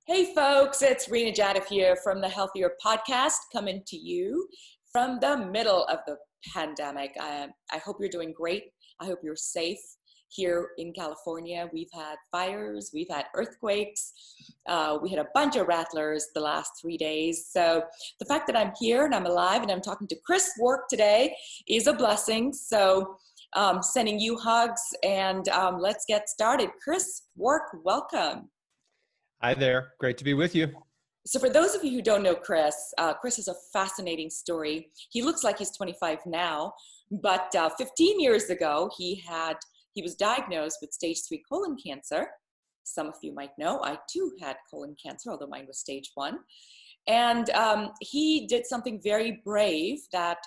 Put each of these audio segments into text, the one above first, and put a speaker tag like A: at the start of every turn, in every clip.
A: Hey folks, it's Rena Jadif here from the Healthier Podcast, coming to you from the middle of the pandemic. I hope you're doing great. I hope you're safe here in California. We've had fires, we've had earthquakes, we had a bunch of rattlers the last 3 days. So the fact that I'm here and I'm alive and I'm talking to Chris Wark today is a blessing. So sending you hugs and let's get started. Chris Wark, welcome.
B: Hi there. Great to be with you.
A: So for those of you who don't know Chris, Chris has a fascinating story. He looks like he's 25 now, but 15 years ago, he was diagnosed with stage 3 colon cancer. Some of you might know, I too had colon cancer, although mine was stage 1. And he did something very brave that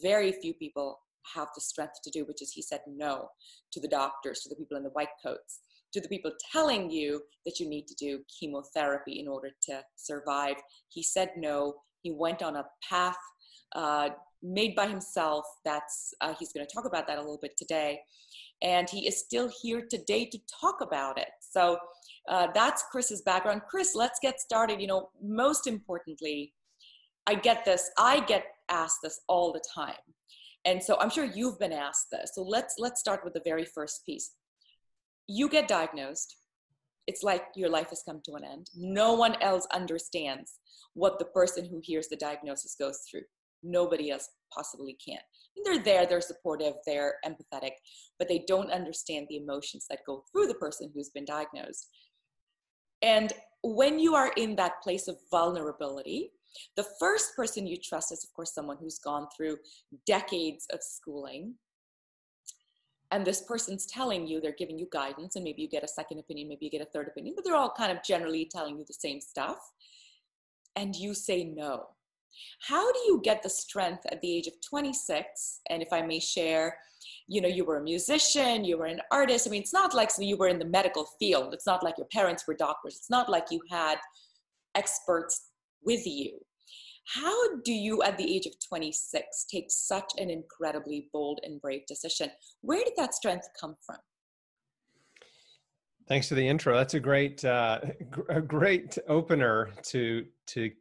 A: very few people have the strength to do, which is he said no to the doctors, to the people in the white coats, to the people telling you that you need to do chemotherapy in order to survive. He said no. He went on a path made by himself. He's going to talk about that a little bit today. And he is still here today to talk about it. So that's Chris's background. Chris, let's get started. You know, most importantly, I get asked this all the time. And so I'm sure you've been asked this. So let's start with the very first piece. You get diagnosed. It's like your life has come to an end. No one else understands what the person who hears the diagnosis goes through. Nobody else possibly can. And they're there, they're supportive, they're empathetic, but they don't understand the emotions that go through the person who's been diagnosed. And when you are in that place of vulnerability, the first person you trust is, of course, someone who's gone through decades of schooling. And this person's telling you, they're giving you guidance, and maybe you get a second opinion, maybe you get a third opinion, but they're all kind of generally telling you the same stuff. And you say no. How do you get the strength at the age of 26? And if I may share, you know, you were a musician, you were an artist. I mean, it's not like you were in the medical field. It's not like your parents were doctors. It's not like you had experts with you. How do you, at the age of 26, take such an incredibly bold and brave decision? Where did that strength come from?
B: Thanks for the intro. That's a great opener to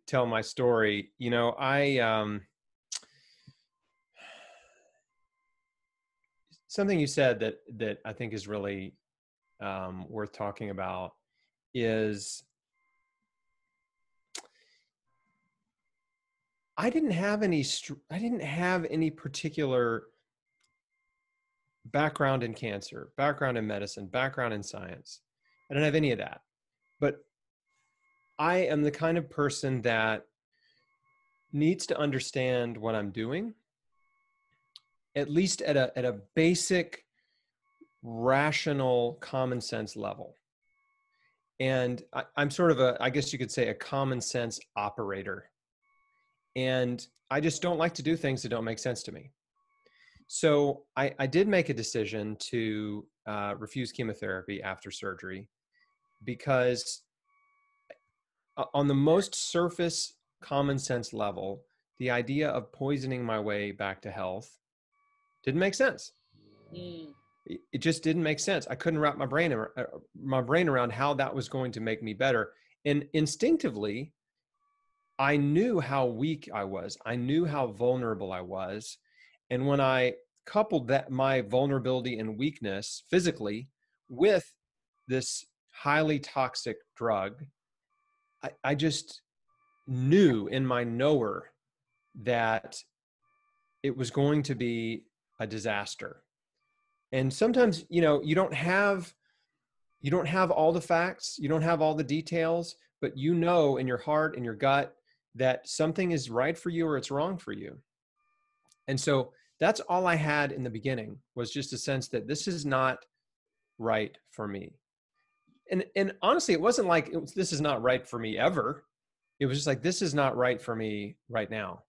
B: tell my story. You know, something you said that I think is really worth talking about is I didn't have any particular background in cancer, background in medicine, background in science. I don't have any of that. But I am the kind of person that needs to understand what I'm doing, at least at a basic, rational, common sense level. And I'm sort of I guess you could say, a common sense operator. And I just don't like to do things that don't make sense to me. So I did make a decision to refuse chemotherapy after surgery because on the most surface common sense level, the idea of poisoning my way back to health didn't make sense. It just didn't make sense. I couldn't wrap my brain around how that was going to make me better. And instinctively, I knew how weak I was. I knew how vulnerable I was. And when I coupled that, my vulnerability and weakness physically, with this highly toxic drug, I just knew in my knower that it was going to be a disaster. And sometimes, you know, you don't have all the facts, you don't have all the details, but you know in your heart and your gut that something is right for you or it's wrong for you. And so that's all I had in the beginning, was just a sense that this is not right for me. And honestly, it wasn't like this is not right for me ever. It was just like, this is not right for me right now.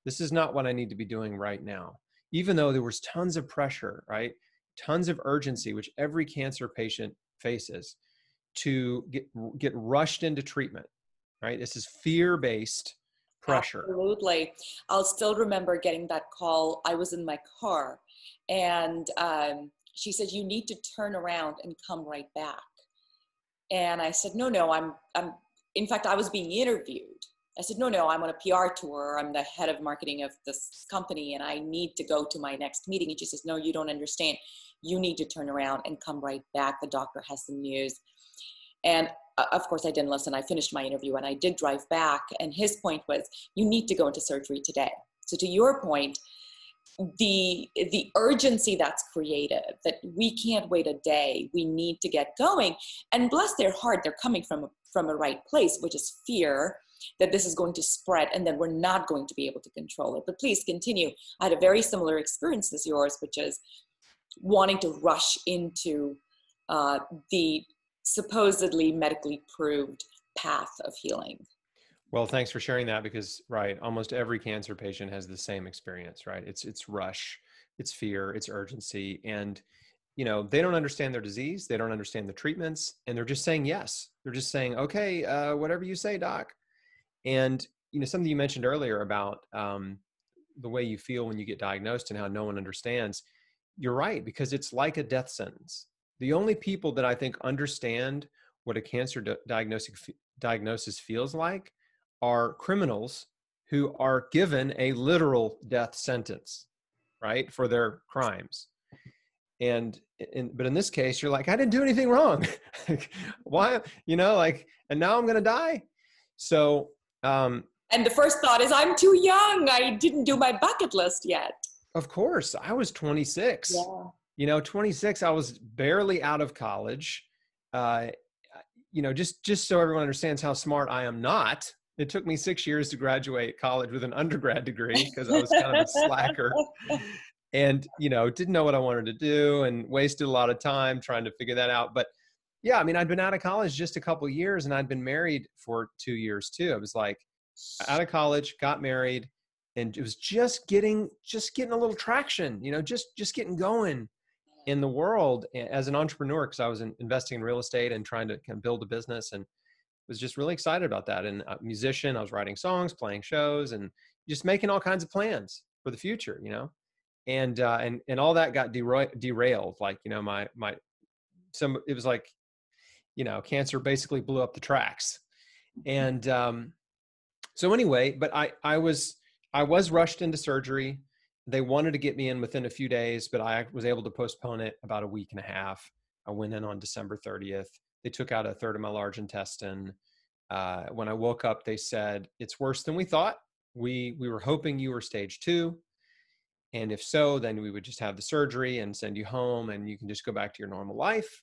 B: This is not what I need to be doing right now. Even though there was tons of pressure, right? Tons of urgency, which every cancer patient faces, to get rushed into treatment. Right? This is fear-based pressure.
A: Absolutely. I'll still remember getting that call. I was in my car and she said, you need to turn around and come right back. And I said, no, I'm in fact, I was being interviewed. I said, no, I'm on a PR tour. I'm the head of marketing of this company and I need to go to my next meeting. And she says, no, you don't understand. You need to turn around and come right back. The doctor has some news. And of course I didn't listen. I finished my interview and I did drive back. And his point was, you need to go into surgery today. So to your point, the urgency that's created, that we can't wait a day, we need to get going. And bless their heart, they're coming from a right place, which is fear that this is going to spread and then we're not going to be able to control it. But please continue. I had a very similar experience as yours, which is wanting to rush into the supposedly medically proved path of healing.
B: Well, thanks for sharing that because, right, almost every cancer patient has the same experience, right? It's rush, it's fear, it's urgency. And, you know, they don't understand their disease. They don't understand the treatments. And they're just saying yes. They're just saying, okay, whatever you say, doc. And, you know, something you mentioned earlier about the way you feel when you get diagnosed and how no one understands. You're right, because it's like a death sentence. The only people that I think understand what a cancer diagnosis feels like are criminals who are given a literal death sentence, right, for their crimes. But in this case, you're like, I didn't do anything wrong. Why, you know, like, and now I'm going to die. So,
A: and the first thought is, I'm too young. I didn't do my bucket list yet.
B: Of course, I was 26. Yeah. You know, 26, I was barely out of college. You know, just so everyone understands how smart I am not, it took me 6 years to graduate college with an undergrad degree because I was kind of a slacker and, you know, didn't know what I wanted to do and wasted a lot of time trying to figure that out. But yeah, I mean, I'd been out of college just a couple of years and I'd been married for 2 years too. I was like out of college, got married, and it was just getting a little traction, you know, just getting going in the world as an entrepreneur, because I was investing in real estate and trying to kind of build a business, and was just really excited about that. And a musician, I was writing songs, playing shows, and just making all kinds of plans for the future, you know, and all that got derailed. Like, you know, it was like, you know, cancer basically blew up the tracks. And so anyway, but I was rushed into surgery. They wanted to get me in within a few days, but I was able to postpone it about a week and a half. I went in on December 30th. They took out a third of my large intestine. When I woke up, they said, it's worse than we thought. We were hoping you were stage 2. And if so, then we would just have the surgery and send you home and you can just go back to your normal life.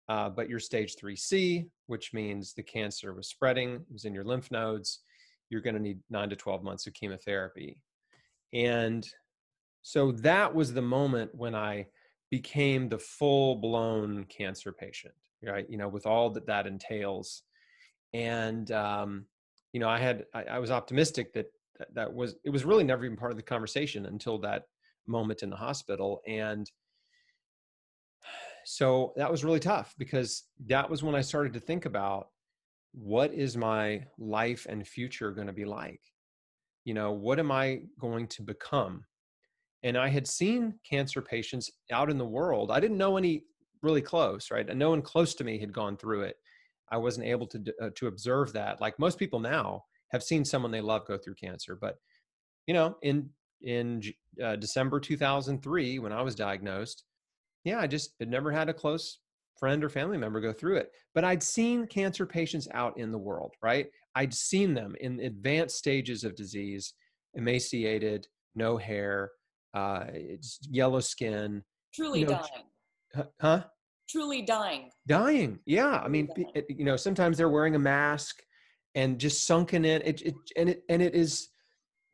B: But you're stage 3C, which means the cancer was spreading. It was in your lymph nodes. You're going to need 9 to 12 months of chemotherapy. And so that was the moment when I became the full-blown cancer patient, right? You know, with all that entails. And, you know, I was optimistic that it was really never even part of the conversation until that moment in the hospital. And so that was really tough because that was when I started to think about, what is my life and future going to be like? You know, what am I going to become? And I had seen cancer patients out in the world. I didn't know any really close, right? And no one close to me had gone through it. I wasn't able to observe that. Like most people now have seen someone they love go through cancer. But, you know, in December 2003, when I was diagnosed, yeah, I just had never had a close friend or family member go through it. But I'd seen cancer patients out in the world, right? I'd seen them in advanced stages of disease, emaciated, no hair, yellow skin.
A: Truly dying.
B: Huh?
A: Truly dying.
B: Dying. Yeah. I mean, you know, sometimes they're wearing a mask and just sunken in. It is,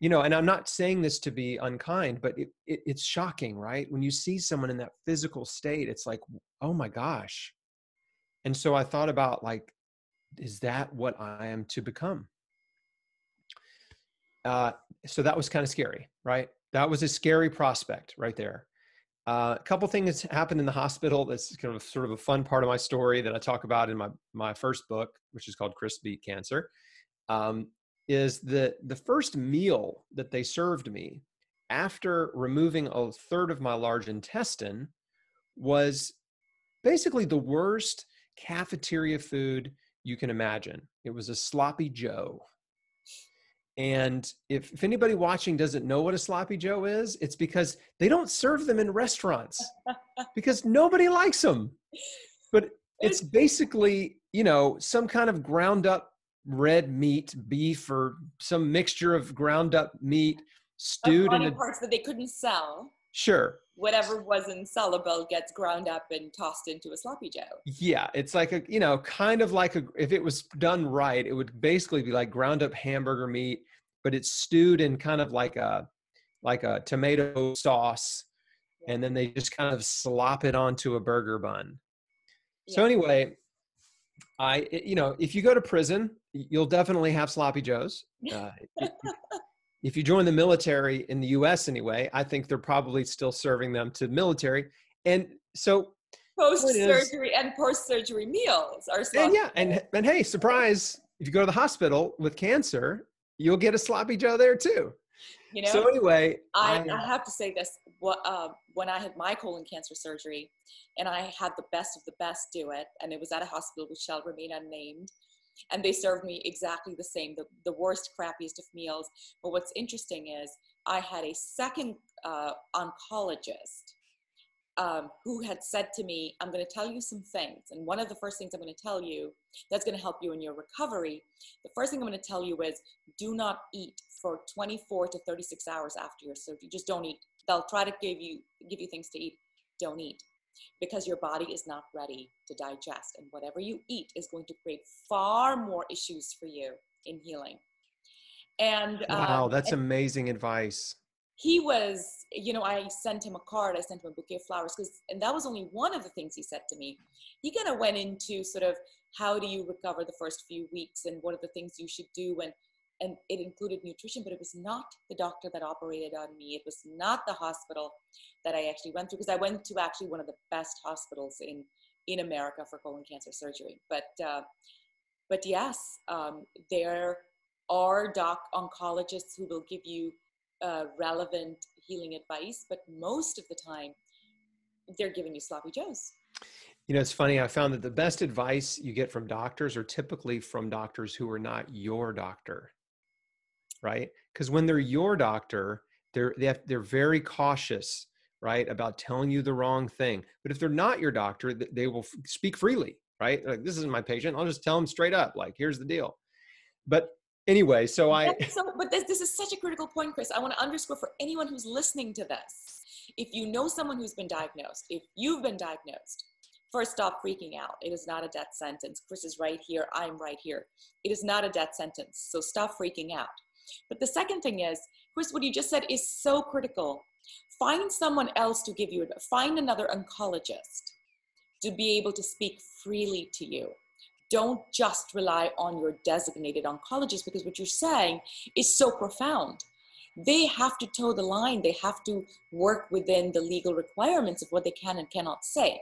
B: you know, and I'm not saying this to be unkind, but it's shocking, right? When you see someone in that physical state, it's like, oh my gosh. And so I thought about, like, is that what I am to become? So that was kind of scary, right? That was a scary prospect right there. A couple things happened in the hospital. That's kind of sort of a fun part of my story that I talk about in my first book, which is called Wark Beat Cancer. Is the first meal that they served me after removing a third of my large intestine was basically the worst cafeteria food you can imagine. It was a sloppy Joe. And if anybody watching doesn't know what a sloppy Joe is, it's because they don't serve them in restaurants because nobody likes them. But it's basically, you know, some kind of ground up red meat, beef, or some mixture of ground up meat stewed in
A: body parts that they couldn't sell.
B: Sure.
A: Whatever wasn't sellable gets ground up and tossed into a sloppy Joe.
B: Yeah, it's like a, you know, kind of like if it was done right, it would basically be like ground up hamburger meat, but it's stewed in kind of like a tomato sauce, and then they just kind of slop it onto a burger bun. So anyway, you know, if you go to prison, you'll definitely have sloppy Joes. If you join the military in the U.S. anyway, I think they're probably still serving them to military. And so
A: post-surgery and post-surgery meals are sloppy.
B: And yeah, and hey, surprise, if you go to the hospital with cancer, you'll get a sloppy Joe there too.
A: You know,
B: so anyway,
A: I have to say this, when I had my colon cancer surgery and I had the best of the best do it, and it was at a hospital which shall remain unnamed, and they served me exactly the same, the worst, crappiest of meals. But what's interesting is I had a second oncologist who had said to me, I'm going to tell you some things. And one of the first things I'm going to tell you that's going to help you in your recovery, the first thing I'm going to tell you is do not eat for 24 to 36 hours after your surgery. Just don't eat. They'll try to give you things to eat. Don't eat, because your body is not ready to digest. And whatever you eat is going to create far more issues for you in healing. And
B: wow, that's amazing advice.
A: He was, you know, I sent him a card, I sent him a bouquet of flowers, and that was only one of the things he said to me. He kind of went into sort of how do you recover the first few weeks and what are the things you should do, and it included nutrition, but it was not the doctor that operated on me. It was not the hospital that I actually went through, because I went to actually one of the best hospitals in America for colon cancer surgery. But yes, there are oncologists who will give you relevant healing advice, but most of the time they're giving you sloppy Joes.
B: You know, it's funny. I found that the best advice you get from doctors are typically from doctors who are not your doctor, right? Because when they're your doctor, they're very cautious, right, about telling you the wrong thing. But if they're not your doctor, they will speak freely, right? Like, this isn't my patient. I'll just tell them straight up, like, here's the deal. But anyway,
A: but this is such a critical point, Chris. I want to underscore for anyone who's listening to this. If you know someone who's been diagnosed, if you've been diagnosed, first, stop freaking out. It is not a death sentence. Chris is right here. I'm right here. It is not a death sentence. So stop freaking out. But the second thing is, Chris, what you just said is so critical. Find someone else to give you, find another oncologist to be able to speak freely to you. Don't just rely on your designated oncologist, because what you're saying is so profound. They have to toe the line. They have to work within the legal requirements of what they can and cannot say.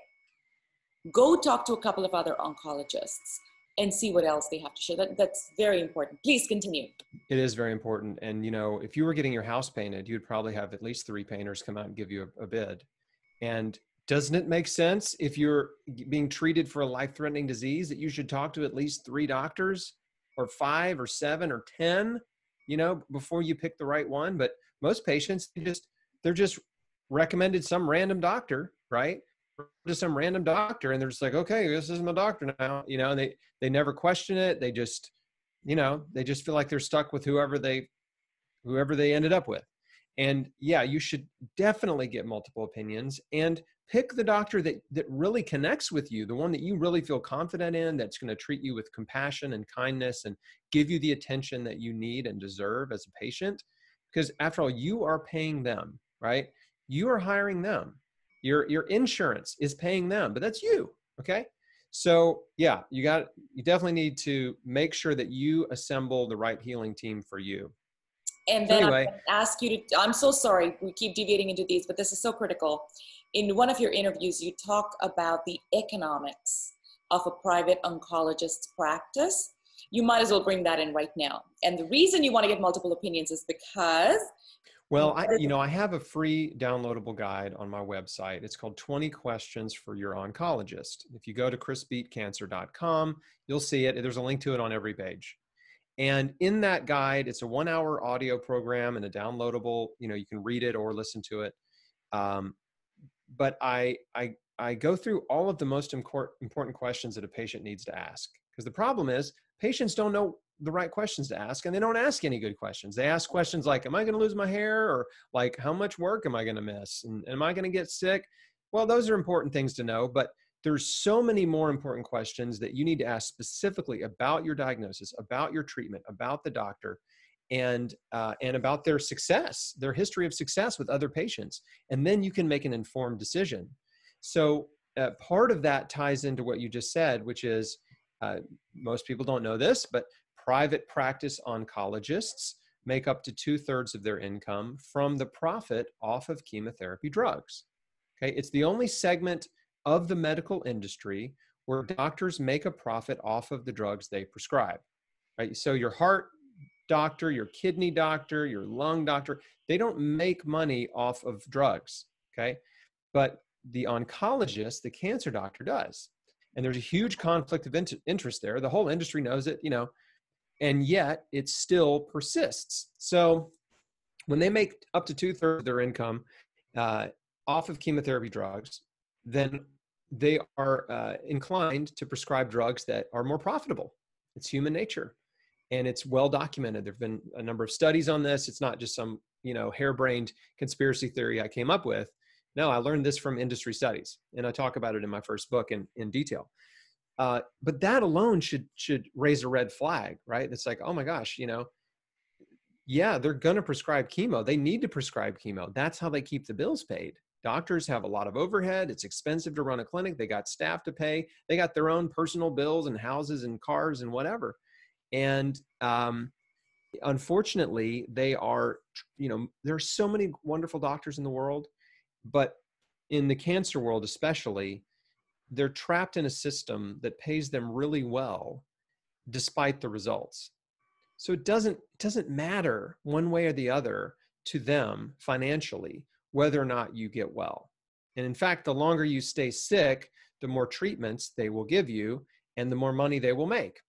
A: Go talk to a couple of other oncologists and see what else they have to share. That's very important. Please continue.
B: It is very important. And, you know, if you were getting your house painted, you'd probably have at least 3 painters come out and give you a bid. And doesn't it make sense, if you're being treated for a life-threatening disease, that you should talk to at least 3 doctors, or 5 or 7 or 10, you know, before you pick the right one? But most patients, they're just recommended some random doctor, right? To some random doctor, and they're just like, okay, this is my doctor now, you know, and they never question it. They just, you know, they just feel like they're stuck with whoever they ended up with. And yeah, you should definitely get multiple opinions and pick the doctor that really connects with you, the one that you really feel confident in, that's going to treat you with compassion and kindness and give you the attention that you need and deserve as a patient. Because after all, you are paying them, right? You are hiring them. Your insurance is paying them, but that's you. Okay. So yeah, you definitely need to make sure that you assemble the right healing team for you.
A: And then anyway, I'm going to ask you to, I'm so sorry, we keep deviating into these, but this is so critical. In one of your interviews, you talk about the economics of a private oncologist's practice. You might as well bring that in right now. And the reason you want to get multiple opinions is because
B: Well, I have a free downloadable guide on my website. It's called 20 Questions for Your Oncologist. If you go to chrisbeatcancer.com, you'll see it. There's a link to it on every page. And in that guide, it's a 1-hour audio program and a downloadable, you can read it or listen to it. But I go through all of the most important questions that a patient needs to ask. Because the problem is patients don't know the right questions to ask, and they don't ask any good questions. They ask questions like, am I going to lose my hair? Or like, how much work am I going to miss? And am I going to get sick? Well, those are important things to know, but there's so many more important questions that you need to ask specifically about your diagnosis, about your treatment, about the doctor, and about their success, their history of success with other patients. And then you can make an informed decision. So part of that ties into what you just said, which is most people don't know this, but private practice oncologists make up to 2/3 of their income from the profit off of chemotherapy drugs. Okay, it's the only segment of the medical industry where doctors make a profit off of the drugs they prescribe. Right? So your heart doctor, your kidney doctor, your lung doctor, they don't make money off of drugs. Okay, but the oncologist, the cancer doctor, does. And there's a huge conflict of interest there. The whole industry knows it, and yet it still persists. So when they make up to 2/3 of their income off of chemotherapy drugs, then they are inclined to prescribe drugs that are more profitable. It's human nature, and it's well documented. There've been a number of studies on this. It's not just some, harebrained conspiracy theory I came up with. No, I learned this from industry studies, and I talk about it in my first book in detail. But that alone should raise a red flag, right? It's like, oh my gosh, yeah, they're going to prescribe chemo. They need to prescribe chemo. That's how they keep the bills paid. Doctors have a lot of overhead. It's expensive to run a clinic. They got staff to pay. They got their own personal bills and houses and cars and whatever. And unfortunately, they are, there are so many wonderful doctors in the world, but in the cancer world especially, they're trapped in a system that pays them really well despite the results. So it doesn't matter one way or the other to them financially whether or not you get well. And in fact, the longer you stay sick, the more treatments they will give you and the more money they will make.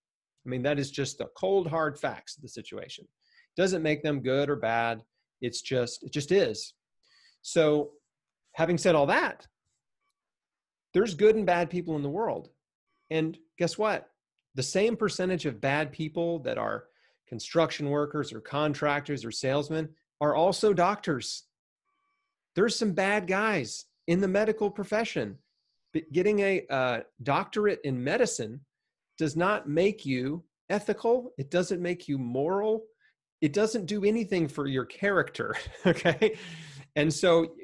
B: I mean, that is just the cold, hard facts of the situation. It doesn't make them good or bad. It just is. So having said all that, there's good and bad people in the world. And guess what? The same percentage of bad people that are construction workers or contractors or salesmen are also doctors. There's some bad guys in the medical profession. But getting a doctorate in medicine does not make you ethical. It doesn't make you moral. It doesn't do anything for your character. Okay. And so,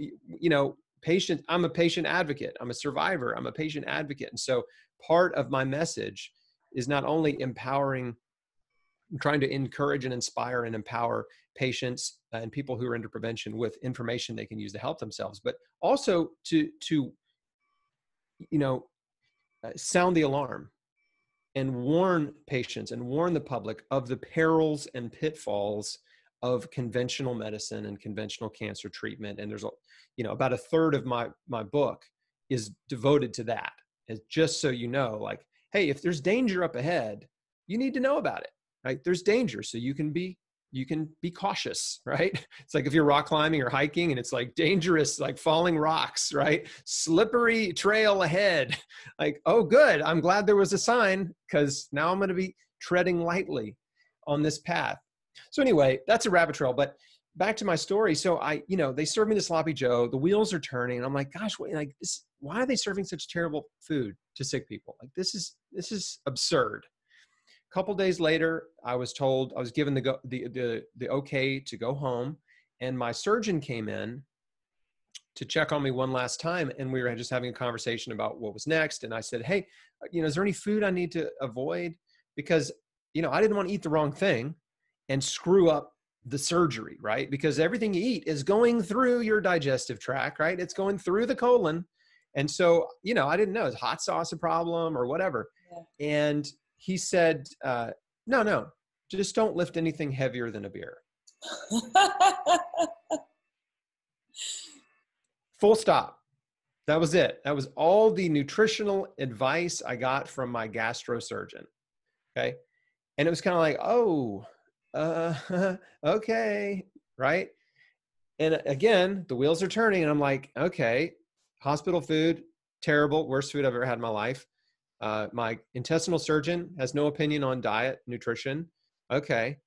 B: I'm a patient advocate. I'm a survivor. I'm a patient advocate. And so part of my message is not only trying to encourage and inspire and empower patients and people who are into prevention with information they can use to help themselves, but also to sound the alarm and warn patients and warn the public of the perils and pitfalls of conventional medicine and conventional cancer treatment. And there's about 1/3 of my book is devoted to that. It's just so like, hey, if there's danger up ahead, you need to know about it, right? There's danger, so you can be cautious, right? It's like if you're rock climbing or hiking and it's like dangerous, like falling rocks, right? Slippery trail ahead. Like, oh, good. I'm glad there was a sign because now I'm going to be treading lightly on this path. So anyway, that's a rabbit trail, but back to my story. So they serve me the sloppy Joe, the wheels are turning. And I'm like, gosh, why are they serving such terrible food to sick people? Like, this is absurd. A couple days later, I was given the okay to go home, and my surgeon came in to check on me one last time. And we were just having a conversation about what was next. And I said, hey, is there any food I need to avoid? Because, I didn't want to eat the wrong thing and screw up the surgery, right? Because everything you eat is going through your digestive tract, right? It's going through the colon. And so, I didn't know, is hot sauce a problem or whatever? Yeah. And he said, no, just don't lift anything heavier than a beer. Full stop. That was it. That was all the nutritional advice I got from my gastrosurgeon. Okay. And it was kind of like, oh, okay. Right. And again, the wheels are turning and I'm like, okay, hospital food, terrible, worst food I've ever had in my life. My intestinal surgeon has no opinion on diet, nutrition. Okay.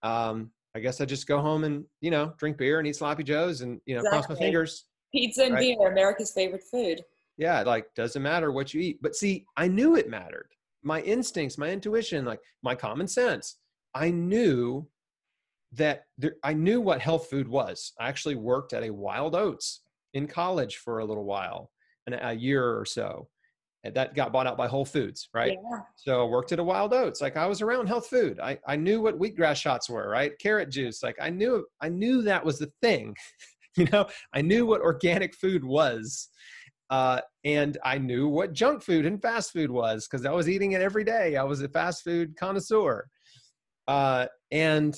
B: I guess I just go home and, drink beer and eat sloppy joes and, cross my
A: Exactly.
B: fingers.
A: Pizza and
B: Right.
A: beer, America's favorite food.
B: Yeah. Like, doesn't matter what you eat. But see, I knew it mattered. My instincts, my intuition, like my common sense, I knew I knew what health food was. I actually worked at a Wild Oats in college for a little while, and a year or so. And that got bought out by Whole Foods, right?
A: Yeah.
B: So I worked at a Wild Oats. Like I was around health food. I knew what wheatgrass shots were, right? Carrot juice. Like I knew that was the thing. I knew what organic food was. And I knew what junk food and fast food was because I was eating it every day. I was a fast food connoisseur. And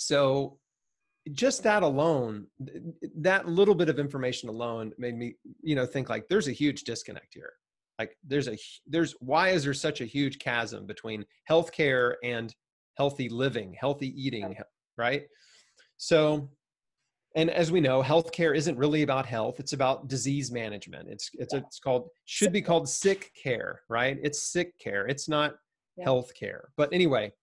B: so just that alone, that little bit of information alone made me, think like there's a huge disconnect here. Like why is there such a huge chasm between healthcare and healthy living, healthy eating, right? So, and as we know, healthcare isn't really about health. It's about disease management. Should be called sick care, right? It's sick care. It's not health care. But anyway,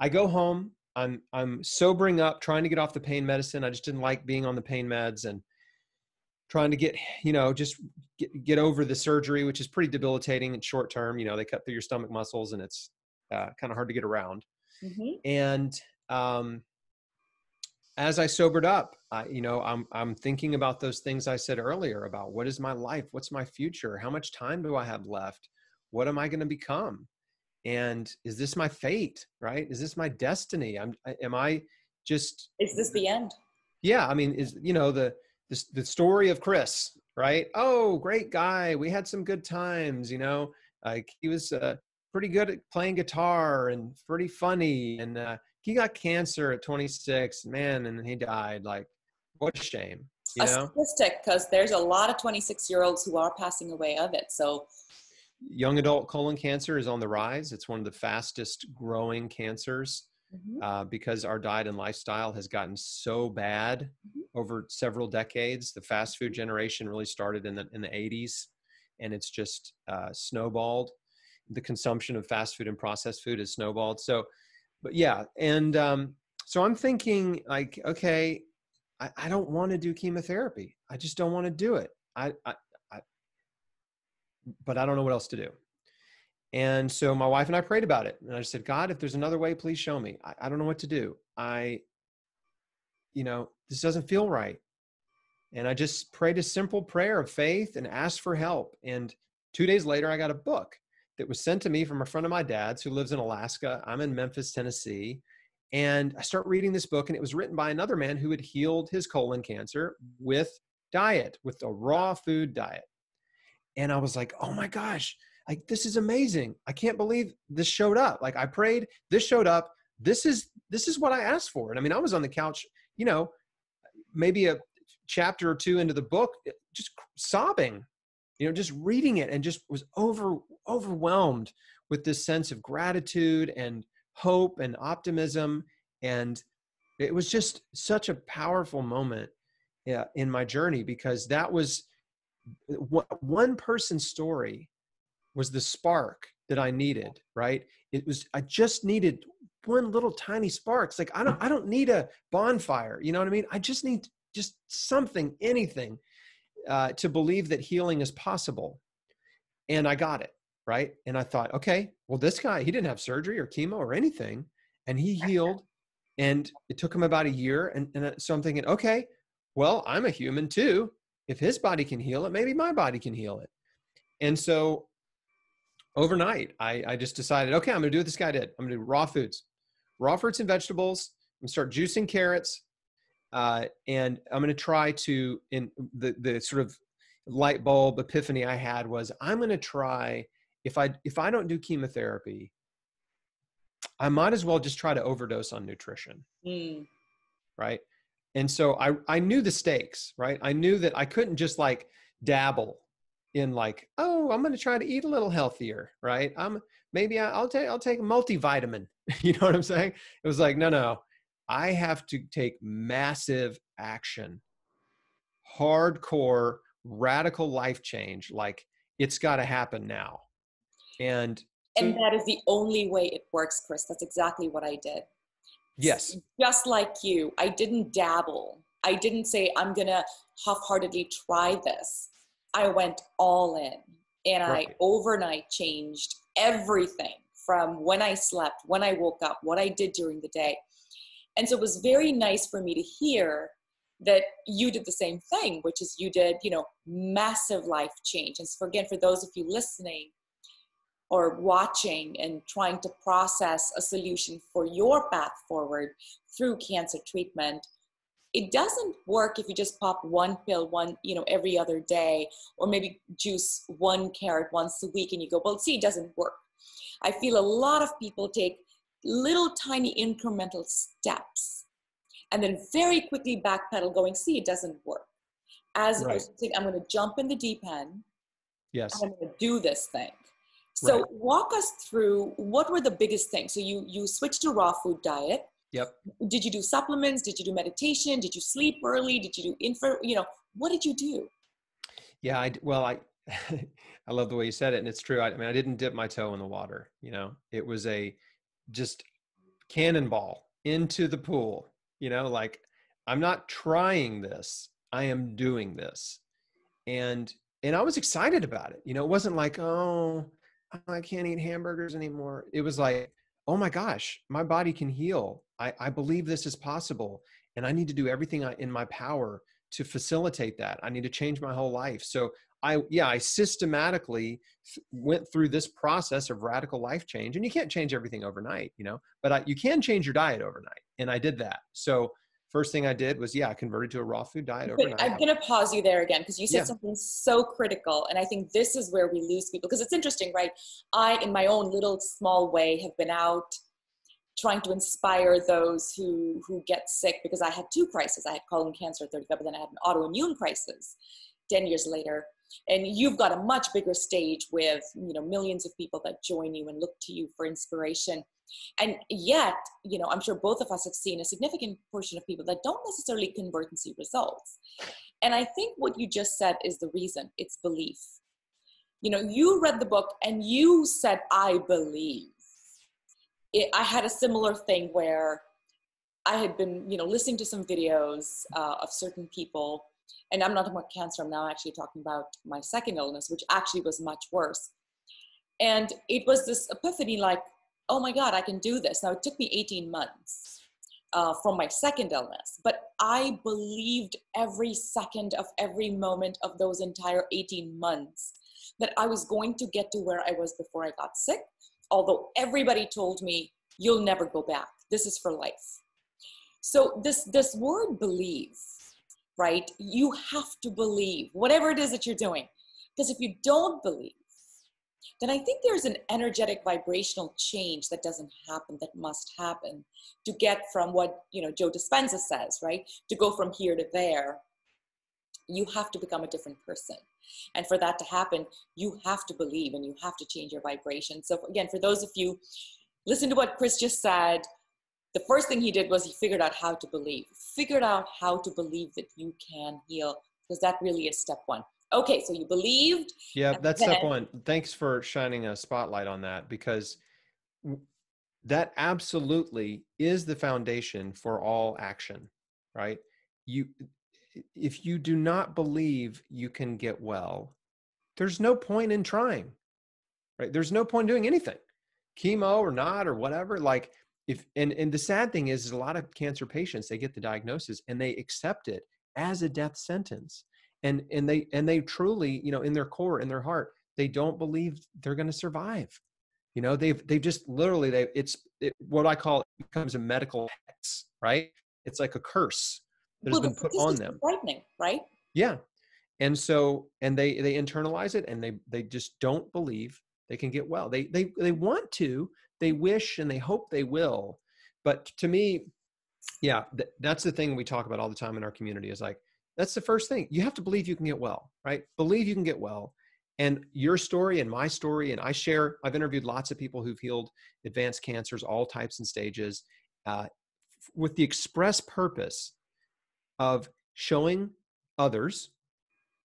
B: I go home. I'm sobering up, trying to get off the pain medicine. I just didn't like being on the pain meds and trying to get, just get over the surgery, which is pretty debilitating and short term. They cut through your stomach muscles and it's kind of hard to get around.
A: Mm-hmm.
B: And as I sobered up, I'm thinking about those things I said earlier about what is my life? What's my future? How much time do I have left? What am I going to become? And is this my fate, right? Is this my destiny? Is
A: this the end?
B: Yeah. I mean, the story of Chris, right? Oh, great guy. We had some good times, like he was pretty good at playing guitar and pretty funny. And he got cancer at 26, man, and he died. Like, what a shame,
A: A statistic, because there's a lot of 26-year-olds who are passing away of it. So
B: young adult colon cancer is on the rise. It's one of the fastest growing cancers because our diet and lifestyle has gotten so bad over several decades. The fast food generation really started in the 80s, and it's just snowballed. The consumption of fast food and processed food has snowballed. So, but yeah. And so I'm thinking like, okay, I don't want to do chemotherapy. I just don't want to do it. But I don't know what else to do. And so my wife and I prayed about it. And I just said, God, if there's another way, please show me. I don't know what to do. This doesn't feel right. And I just prayed a simple prayer of faith and asked for help. And 2 days later, I got a book that was sent to me from a friend of my dad's who lives in Alaska. I'm in Memphis, Tennessee. And I start reading this book, and it was written by another man who had healed his colon cancer with a raw food diet. And I was like, oh my gosh, like, this is amazing. I can't believe this showed up. Like I prayed, this showed up. This is what I asked for. And I mean, I was on the couch, maybe a chapter or two into the book, just sobbing, just reading it, and just was overwhelmed with this sense of gratitude and hope and optimism. And it was just such a powerful moment in my journey, because that was one person's story was the spark that I needed, right? I just needed one little tiny spark. It's like, I don't need a bonfire. You know what I mean? I just need just something, anything, to believe that healing is possible. And I got it, right? And I thought, okay, well, this guy, he didn't have surgery or chemo or anything, and he healed, and it took him about a year. And so I'm thinking, okay, well, I'm a human too. If his body can heal it, maybe my body can heal it. And so overnight, I just decided, okay, I'm going to do what this guy did. I'm going to do raw fruits and vegetables. I'm going to start juicing carrots. And I'm going to try to, in the sort of light bulb epiphany I had was, I'm going to try, if I don't do chemotherapy, I might as well just try to overdose on nutrition. right? And so I knew the stakes, right? I knew that I couldn't just like dabble in like, oh, I'm going to try to eat a little healthier, right? I'll take a multivitamin. You know what I'm saying? It was like, no, I have to take massive action, hardcore, radical life change. Like it's got to happen now. And
A: And
B: so,
A: that is the only way it works, Chris. That's exactly what I did.
B: yes,
A: Just like you, I didn't dabble. I didn't say, I'm going to half-heartedly try this. I went all in, and I
B: right.
A: overnight changed everything from when I slept, when I woke up, what I did during the day. And so it was very nice for me to hear that you did the same thing, which is you did, massive life change. And so again, for those of you listening or watching and trying to process a solution for your path forward through cancer treatment, it doesn't work if you just pop one pill every other day, or maybe juice one carrot once a week and you go, well, see, it doesn't work. I feel a lot of people take little tiny incremental steps and then very quickly backpedal going, see, it doesn't work. As
B: Right.
A: opposed to saying, I'm going to jump in the deep end
B: Yes.
A: and I'm going to do this thing.
B: Right.
A: So walk us through, what were the biggest things? So you switched to raw food diet.
B: Yep.
A: Did you do supplements? Did you do meditation? Did you sleep early? Did you do what did you do?
B: Yeah. I love the way you said it. And it's true. I mean, I didn't dip my toe in the water, it was just cannonball into the pool, like I'm not trying this. I am doing this. And I was excited about it. It wasn't like, oh, I can't eat hamburgers anymore. It was like, oh my gosh, my body can heal. I believe this is possible. And I need to do everything in my power to facilitate that. I need to change my whole life. So I systematically went through this process of radical life change. And you can't change everything overnight, but you can change your diet overnight. And I did that. So first thing I did was, I converted to a raw food diet
A: But
B: overnight.
A: I'm going to pause you there again, because you said
B: Yeah.
A: something so critical. And I think this is where we lose people, because it's interesting, right? I, in my own little small way, have been out trying to inspire those who get sick, because I had two crises. I had colon cancer at 35, but then I had an autoimmune crisis 10 years later. And you've got a much bigger stage with, millions of people that join you and look to you for inspiration. And yet, I'm sure both of us have seen a significant portion of people that don't necessarily convert and see results. And I think what you just said is the reason. It's belief. You read the book and you said, I believe. I had a similar thing where I had been, listening to some videos of certain people, and I'm not talking about cancer. I'm now actually talking about my second illness, which actually was much worse. And it was this epiphany, like, oh my God, I can do this. Now, it took me 18 months from my second illness, but I believed every second of every moment of those entire 18 months that I was going to get to where I was before I got sick. Although everybody told me, you'll never go back. This is for life. So this word believe, right? You have to believe whatever it is that you're doing. Because if you don't believe, then I think there's an energetic vibrational change that doesn't happen, that must happen to get from what, Joe Dispenza says, right? To go from here to there, you have to become a different person. And for that to happen, you have to believe and you have to change your vibration. So again, for those of you, listen to what Chris just said. The first thing he did was he figured out how to believe. Figured out how to believe that you can heal, because that really is step one. Okay, so you believed.
B: Yeah, that's step one. Thanks for shining a spotlight on that, because that absolutely is the foundation for all action, right? If you do not believe you can get well, there's no point in trying, right? There's no point in doing anything, chemo or not, or whatever. Like and the sad thing is a lot of cancer patients, they get the diagnosis and they accept it as a death sentence. And they truly, in their core, in their heart, they don't believe they're going to survive. They've just literally, what I call, it becomes a medical hex, right? It's like a curse that has been put on them.
A: Frightening, right?
B: Yeah. And so, and they internalize it, and they just don't believe they can get well. They want to, they wish, and they hope they will. But to me, Yeah, that's the thing we talk about all the time in our community is like, that's the first thing. You have to believe you can get well, right? Believe you can get well. And your story and my story, and I've interviewed lots of people who've healed advanced cancers, all types and stages, uh, with the express purpose of showing others,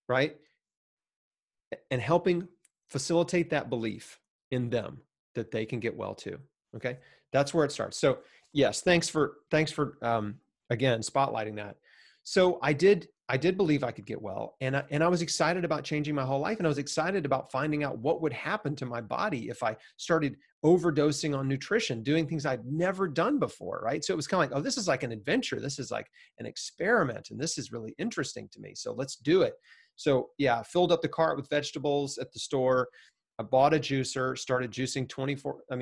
B: right? And helping facilitate that belief in them that they can get well too. Okay. That's where it starts. So yes, thanks for again, spotlighting that. So I did believe I could get well, and I was excited about changing my whole life. And I was excited about finding out what would happen to my body if I started overdosing on nutrition, doing things I'd never done before. Right. So it was kind of like, oh, this is like an adventure. This is like an experiment. And this is really interesting to me. So let's do it. So yeah, filled up the cart with vegetables at the store. I bought a juicer, started juicing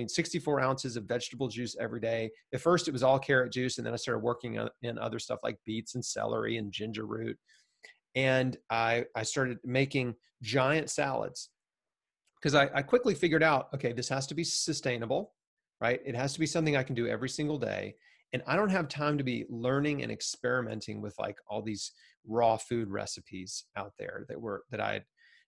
B: 64 ounces of vegetable juice every day. At first it was all carrot juice. And then I started working in other stuff like beets and celery and ginger root. And I started making giant salads because I quickly figured out, okay, this has to be sustainable, right? It has to be something I can do every single day. And I don't have time to be learning and experimenting with like all these raw food recipes out there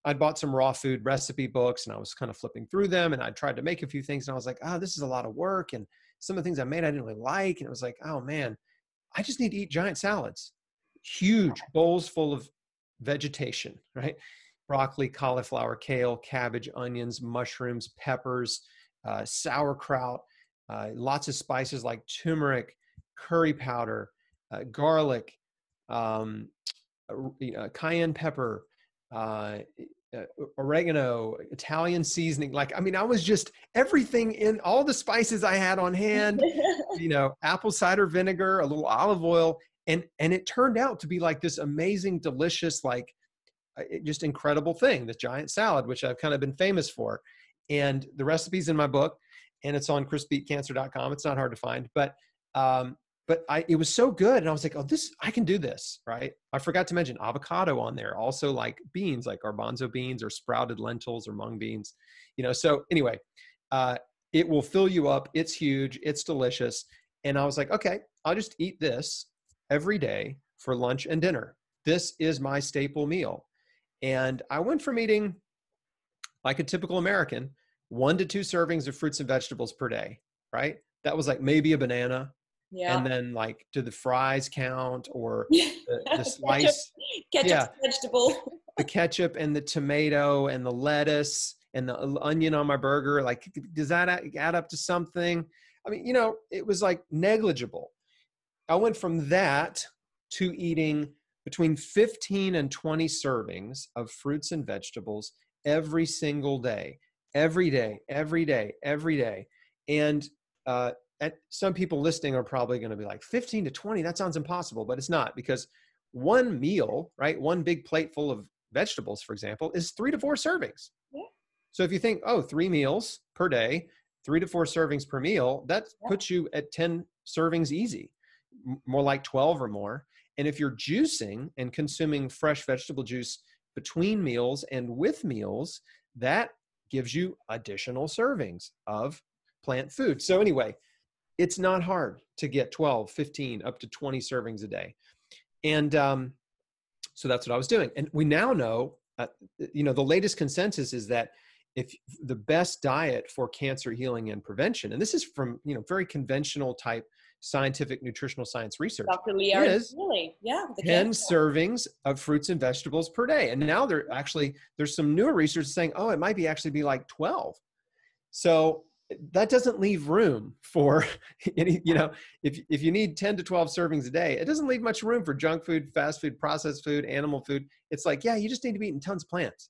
B: I'd bought some raw food recipe books, and I was kind of flipping through them, and I tried to make a few things, and I was like, oh, this is a lot of work. And some of the things I made, I didn't really like. And it was like, oh man, I just need to eat giant salads, huge bowls full of vegetation, right? Broccoli, cauliflower, kale, cabbage, onions, mushrooms, peppers, sauerkraut, lots of spices like turmeric, curry powder, garlic, cayenne pepper, oregano, Italian seasoning. Like, I mean, I was just everything in all the spices I had on hand, apple cider vinegar, a little olive oil. And it turned out to be like this amazing, delicious, like just incredible thing, this giant salad, which I've kind of been famous for. And the recipe's in my book, and it's on chrisbeatcancer.com. It's not hard to find, but it was so good. And I was like, oh, I can do this, right? I forgot to mention avocado on there. Also like beans, like garbanzo beans or sprouted lentils or mung beans, so anyway, it will fill you up. It's huge. It's delicious. And I was like, okay, I'll just eat this every day for lunch and dinner. This is my staple meal. And I went from eating like a typical American, 1 to 2 servings of fruits and vegetables per day, right? That was like maybe a banana. Yeah. And then like, do the fries count, or the slice?
A: Ketchup, vegetable.
B: The ketchup and the tomato and the lettuce and the onion on my burger. Like, does that add up to something? I mean, it was like negligible. I went from that to eating between 15 and 20 servings of fruits and vegetables every single day, every day, every day, every day. And some people listening are probably going to be like, 15 to 20, that sounds impossible, but it's not, because one meal, right? One big plate full of vegetables, for example, is 3 to 4 servings. Yeah. So if you think, 3 meals per day, 3 to 4 servings per meal, that puts you at 10 servings easy, more like 12 or more. And if you're juicing and consuming fresh vegetable juice between meals and with meals, that gives you additional servings of plant food. So anyway, it's not hard to get 12, 15, up to 20 servings a day. And so that's what I was doing. And we now know, the latest consensus is that if the best diet for cancer healing and prevention, and this is from, very conventional type scientific nutritional science research,
A: Dr. Lear is
B: 10 servings of fruits and vegetables per day. And now there's some newer research saying, it might be like 12. So that doesn't leave room for any, if you need 10 to 12 servings a day, it doesn't leave much room for junk food, fast food, processed food, animal food. It's like, you just need to be eating tons of plants.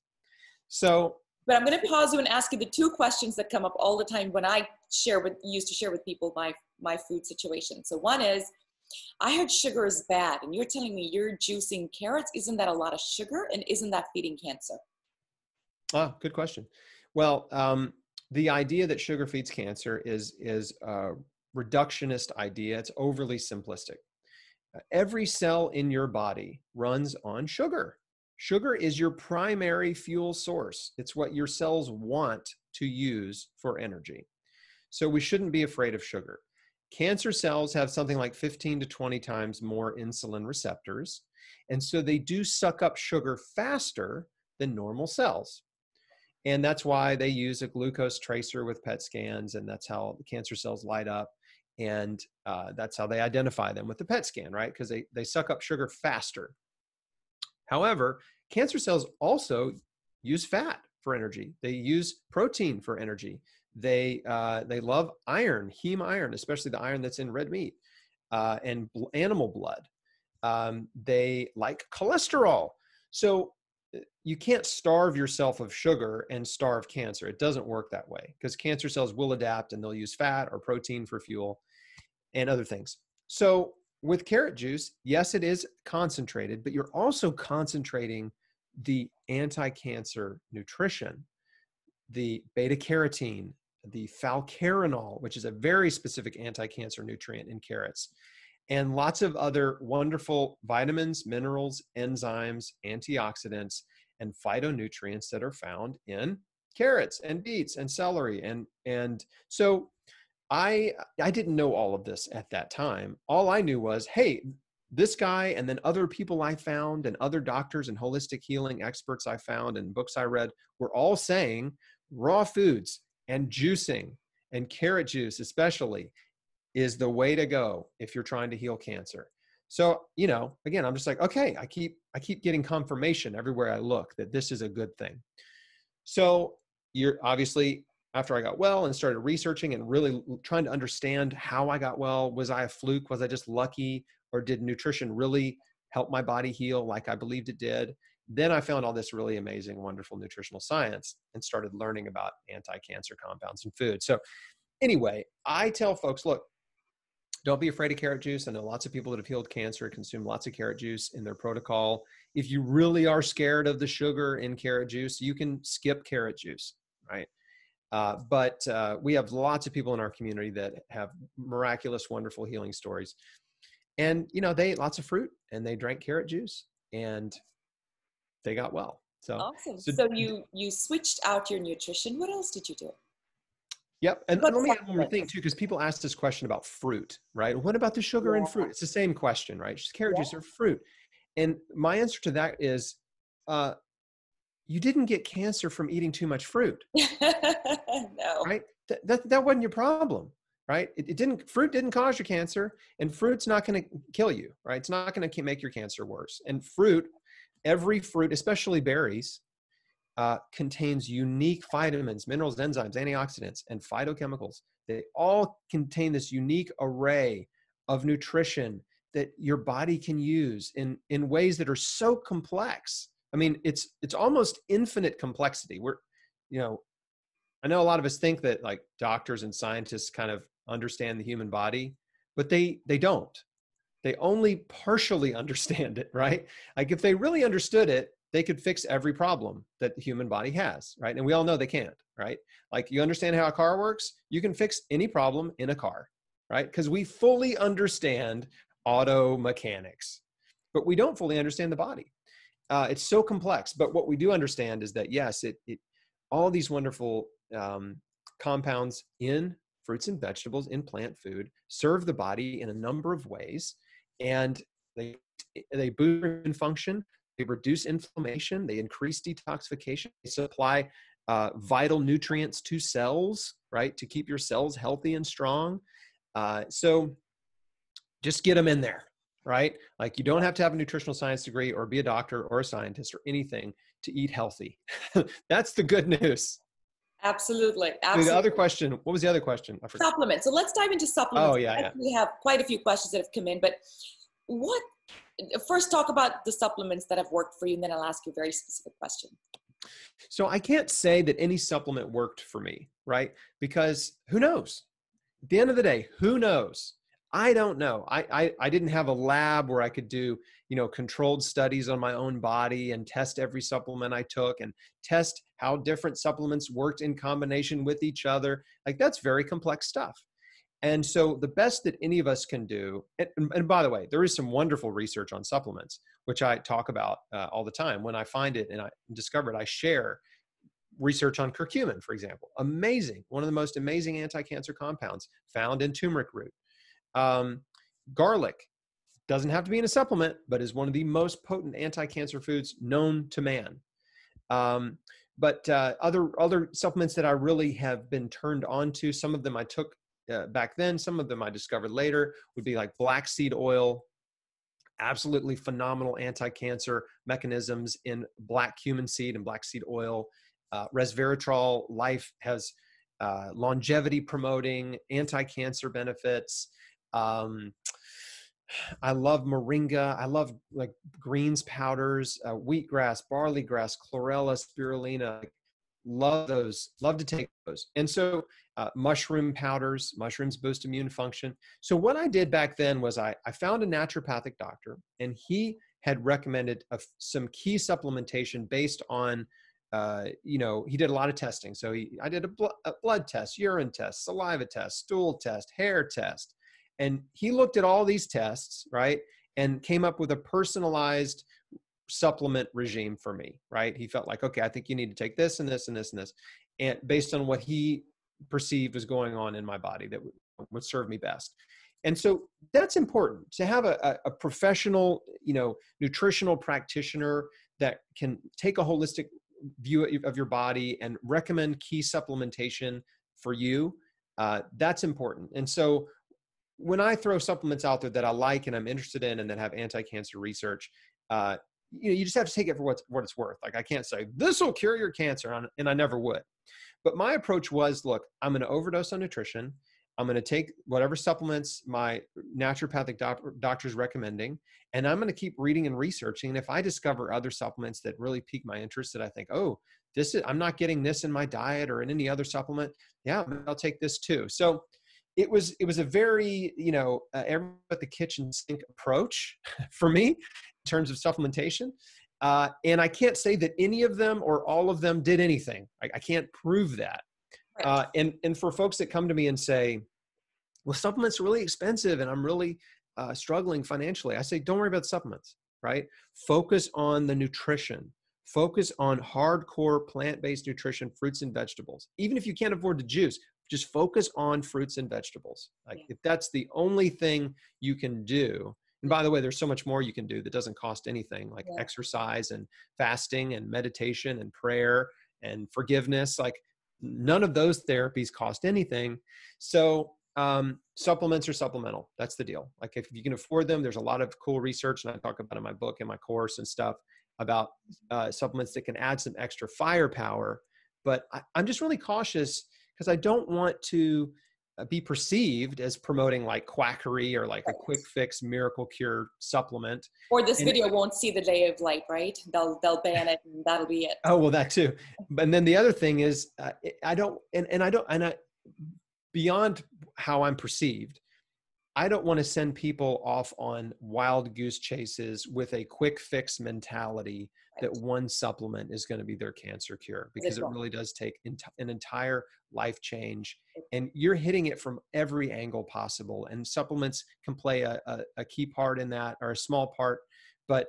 B: So,
A: but I'm going to pause you and ask you the 2 questions that come up all the time when I used to share with people my food situation. So one is, I heard sugar is bad, and you're telling me you're juicing carrots. Isn't that a lot of sugar, and isn't that feeding cancer?
B: Good question. Well, the idea that sugar feeds cancer is a reductionist idea. It's overly simplistic. Every cell in your body runs on sugar. Sugar is your primary fuel source. It's what your cells want to use for energy. So we shouldn't be afraid of sugar. Cancer cells have something like 15 to 20 times more insulin receptors. And so they do suck up sugar faster than normal cells. And that's why they use a glucose tracer with PET scans, and that's how the cancer cells light up. And that's how they identify them with the PET scan, right? Because they suck up sugar faster. However, cancer cells also use fat for energy. They use protein for energy. They love iron, heme iron, especially the iron that's in red meat and animal blood. They like cholesterol. So you can't starve yourself of sugar and starve cancer. It doesn't work that way, because cancer cells will adapt and they'll use fat or protein for fuel and other things. So with carrot juice, yes, it is concentrated, but you're also concentrating the anti-cancer nutrition, the beta carotene, the falcarinol, which is a very specific anti-cancer nutrient in carrots, and lots of other wonderful vitamins, minerals, enzymes, antioxidants, and phytonutrients that are found in carrots and beets and celery. And so I didn't know all of this at that time. All I knew was, hey, this guy and then other people I found and other doctors and holistic healing experts I found and books I read were all saying raw foods and juicing, and carrot juice especially, is the way to go if you're trying to heal cancer. So, again, I'm just like, okay, I keep getting confirmation everywhere I look that this is a good thing. So you're obviously, after I got well and started researching and really trying to understand how I got well, was I a fluke? Was I just lucky? Or did nutrition really help my body heal like I believed it did? Then I found all this really amazing, wonderful nutritional science and started learning about anti-cancer compounds in food. So anyway, I tell folks, look, don't be afraid of carrot juice. I know lots of people that have healed cancer consume lots of carrot juice in their protocol. If you really are scared of the sugar in carrot juice, you can skip carrot juice, right? But we have lots of people in our community that have miraculous, wonderful healing stories. And, they ate lots of fruit and they drank carrot juice and they got well. So
A: awesome. So you switched out your nutrition. What else did you do?
B: Yep. And let me add one more thing too, because people ask this question about fruit, right? What about the sugar in fruit? It's the same question, right? Just carrot juice or fruit. And my answer to that is, you didn't get cancer from eating too much fruit.
A: No.
B: Right? That wasn't your problem, right? Fruit didn't cause your cancer, and fruit's not going to kill you, right? It's not going to make your cancer worse. And every fruit, especially berries, contains unique vitamins, minerals, enzymes, antioxidants, and phytochemicals. They all contain this unique array of nutrition that your body can use in ways that are so complex. I mean, it's almost infinite complexity. I know a lot of us think that like doctors and scientists kind of understand the human body, but they don't. They only partially understand it, right? Like if they really understood it, they could fix every problem that the human body has, right? And we all know they can't, right? Like you understand how a car works, you can fix any problem in a car, right? Because we fully understand auto mechanics, but we don't fully understand the body. It's so complex, but what we do understand is that yes, all these wonderful compounds in fruits and vegetables, in plant food, serve the body in a number of ways, and they boost immune function. They reduce inflammation, they increase detoxification, they supply vital nutrients to cells, right, to keep your cells healthy and strong. So just get them in there, right? Like you don't have to have a nutritional science degree or be a doctor or a scientist or anything to eat healthy. That's the good news.
A: Absolutely.
B: The other question, what was the other question? I forgot.
A: Supplements. So let's dive into supplements.
B: Oh, yeah.
A: We have quite a few questions that have come in, but first talk about the supplements that have worked for you, and then I'll ask you a very specific question.
B: So I can't say that any supplement worked for me, right? Because who knows? At the end of the day, who knows? I don't know. I didn't have a lab where I could do, controlled studies on my own body and test every supplement I took and test how different supplements worked in combination with each other. Like that's very complex stuff. And so the best that any of us can do, and by the way, there is some wonderful research on supplements, which I talk about all the time. When I find it and I discover it, I share research on curcumin, for example. Amazing. One of the most amazing anti-cancer compounds found in turmeric root. Garlic doesn't have to be in a supplement, but is one of the most potent anti-cancer foods known to man. But other supplements that I really have been turned on to, some of them I took back then, some of them I discovered later, would be like black seed oil. Absolutely phenomenal anti-cancer mechanisms in black cumin seed and black seed oil. Resveratrol Life has longevity promoting anti-cancer benefits. I love moringa. I love like greens powders, wheatgrass, barley grass, chlorella, spirulina. Love those. Love to take those. And so mushroom powders, mushrooms boost immune function. So what I did back then was I found a naturopathic doctor, and he had recommended some key supplementation based on, he did a lot of testing. So I did a blood test, urine test, saliva test, stool test, hair test. And he looked at all these tests, right, and came up with a personalized supplement regime for me, right? He felt like, okay, I think you need to take this and this and this and this, and based on what he perceived was going on in my body that would serve me best. And so that's important to have a professional, nutritional practitioner that can take a holistic view of your body and recommend key supplementation for you. That's important. And so when I throw supplements out there that I like and I'm interested in and that have anti-cancer research, you just have to take it for what it's worth. Like I can't say this will cure your cancer, and I never would. But my approach was, look, I'm going to overdose on nutrition. I'm going to take whatever supplements my naturopathic doctor is recommending, and I'm going to keep reading and researching. And if I discover other supplements that really pique my interest, that I think, oh, I'm not getting this in my diet or in any other supplement, yeah, I'll take this too. So it was a very, everyone at the kitchen sink approach for me in terms of supplementation. And I can't say that any of them or all of them did anything. I can't prove that.
A: Right.
B: And for folks that come to me and say, well, supplements are really expensive and I'm really struggling financially, I say, don't worry about the supplements, right? Focus on the nutrition. Focus on hardcore plant-based nutrition, fruits and vegetables. Even if you can't afford the juice, just focus on fruits and vegetables. Like if that's the only thing you can do. And by the way, there's so much more you can do that doesn't cost anything, like exercise and fasting and meditation and prayer and forgiveness. Like none of those therapies cost anything. So supplements are supplemental. That's the deal. Like if you can afford them, there's a lot of cool research, and I talk about in my book and my course and stuff about supplements that can add some extra firepower. But I'm just really cautious because I don't want to be perceived as promoting like quackery or like a quick fix miracle cure supplement.
A: Or this video won't see the day of light, right? They'll ban it and that'll be it.
B: Oh, well, that too. And then the other thing is beyond how I'm perceived, I don't want to send people off on wild goose chases with a quick fix mentality that one supplement is going to be their cancer cure, because it really does take an entire life change, and you're hitting it from every angle possible. And supplements can play a key part in that, or a small part. But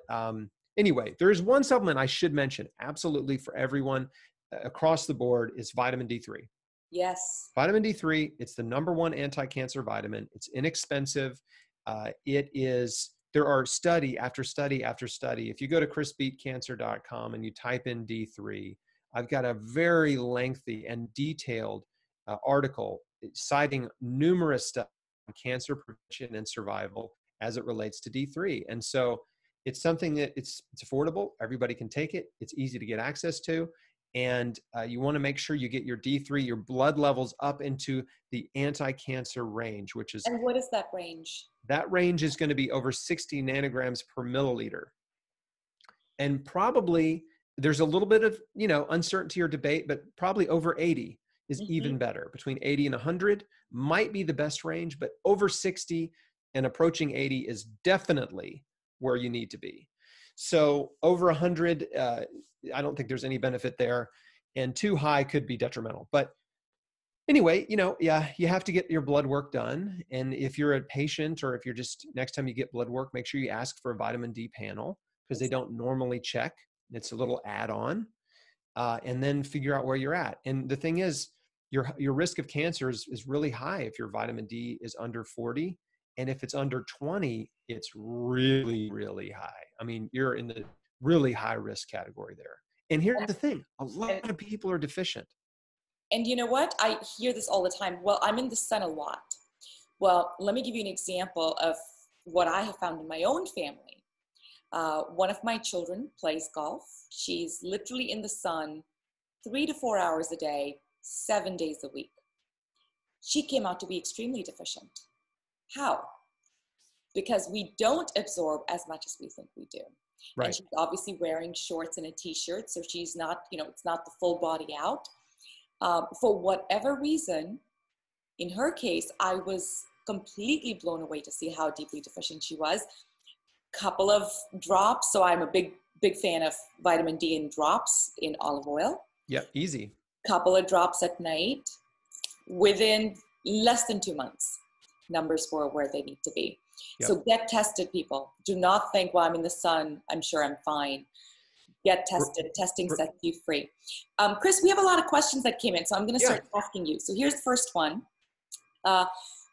B: anyway, there's one supplement I should mention absolutely for everyone across the board is vitamin D3.
A: Yes.
B: Vitamin D3, it's the #1 anti-cancer vitamin. It's inexpensive. There are study after study after study. If you go to chrisbeatcancer.com and you type in D3, I've got a very lengthy and detailed article citing numerous studies on cancer prevention and survival as it relates to D3. And so it's something that it's affordable. Everybody can take it. It's easy to get access to. And you want to make sure you get your D3, your blood levels up into the anti-cancer range, which is—
A: And what is that range?
B: That range is going to be over 60 nanograms per milliliter. And probably there's a little bit of, uncertainty or debate, but probably over 80 is even better. Between 80 and 100 might be the best range, but over 60 and approaching 80 is definitely where you need to be. So over 100, I don't think there's any benefit there, and too high could be detrimental. But anyway, you have to get your blood work done. And if you're a patient, or if you're just, next time you get blood work, make sure you ask for a vitamin D panel, because they don't normally check. It's a little add-on, and then figure out where you're at. And the thing is, your risk of cancer is really high if your vitamin D is under 40. And if it's under 20, it's really, really high. I mean, you're in the really high risk category there. And here's the thing, a lot of people are deficient.
A: And you know what? I hear this all the time. Well, I'm in the sun a lot. Well, let me give you an example of what I have found in my own family. One of my children plays golf. She's literally in the sun 3 to 4 hours a day, 7 days a week. She came out to be extremely deficient. How? Because we don't absorb as much as we think we do.
B: Right.
A: And she's obviously wearing shorts and a t-shirt, so she's not, it's not the full body out. For whatever reason, in her case, I was completely blown away to see how deeply deficient she was. Couple of drops. So I'm a big fan of vitamin D in drops in olive oil.
B: Yeah, easy.
A: Couple of drops at night. Within less than 2 months, numbers were where they need to be. Yep. So get tested, people. Do not think, well, I'm in the sun, I'm sure I'm fine. Get tested. Testing sets you free. Chris, we have a lot of questions that came in, so I'm going to start asking you. So here's the first one.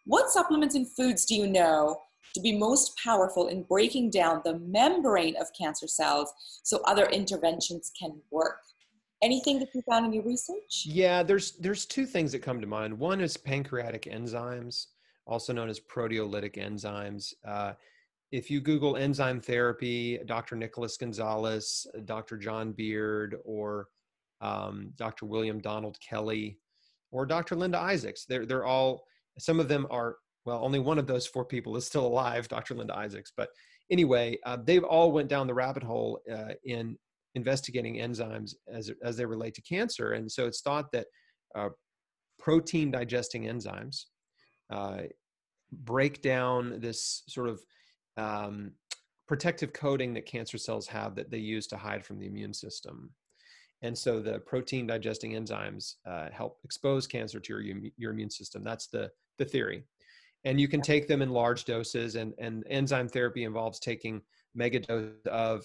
A: What supplements and foods do you know to be most powerful in breaking down the membrane of cancer cells so other interventions can work? Anything that you found in your research?
B: Yeah, there's two things that come to mind. One is pancreatic enzymes, also known as proteolytic enzymes. If you Google enzyme therapy, Dr. Nicholas Gonzalez, Dr. John Beard, or Dr. William Donald Kelly, or Dr. Linda Isaacs, they're all, some of them are, well, only one of those four people is still alive, Dr. Linda Isaacs. But anyway, they've all went down the rabbit hole in investigating enzymes as they relate to cancer. And so it's thought that protein digesting enzymes break down this sort of protective coating that cancer cells have that they use to hide from the immune system. And so the protein digesting enzymes help expose cancer to your immune system. That's the theory. And you can take them in large doses, and enzyme therapy involves taking mega doses of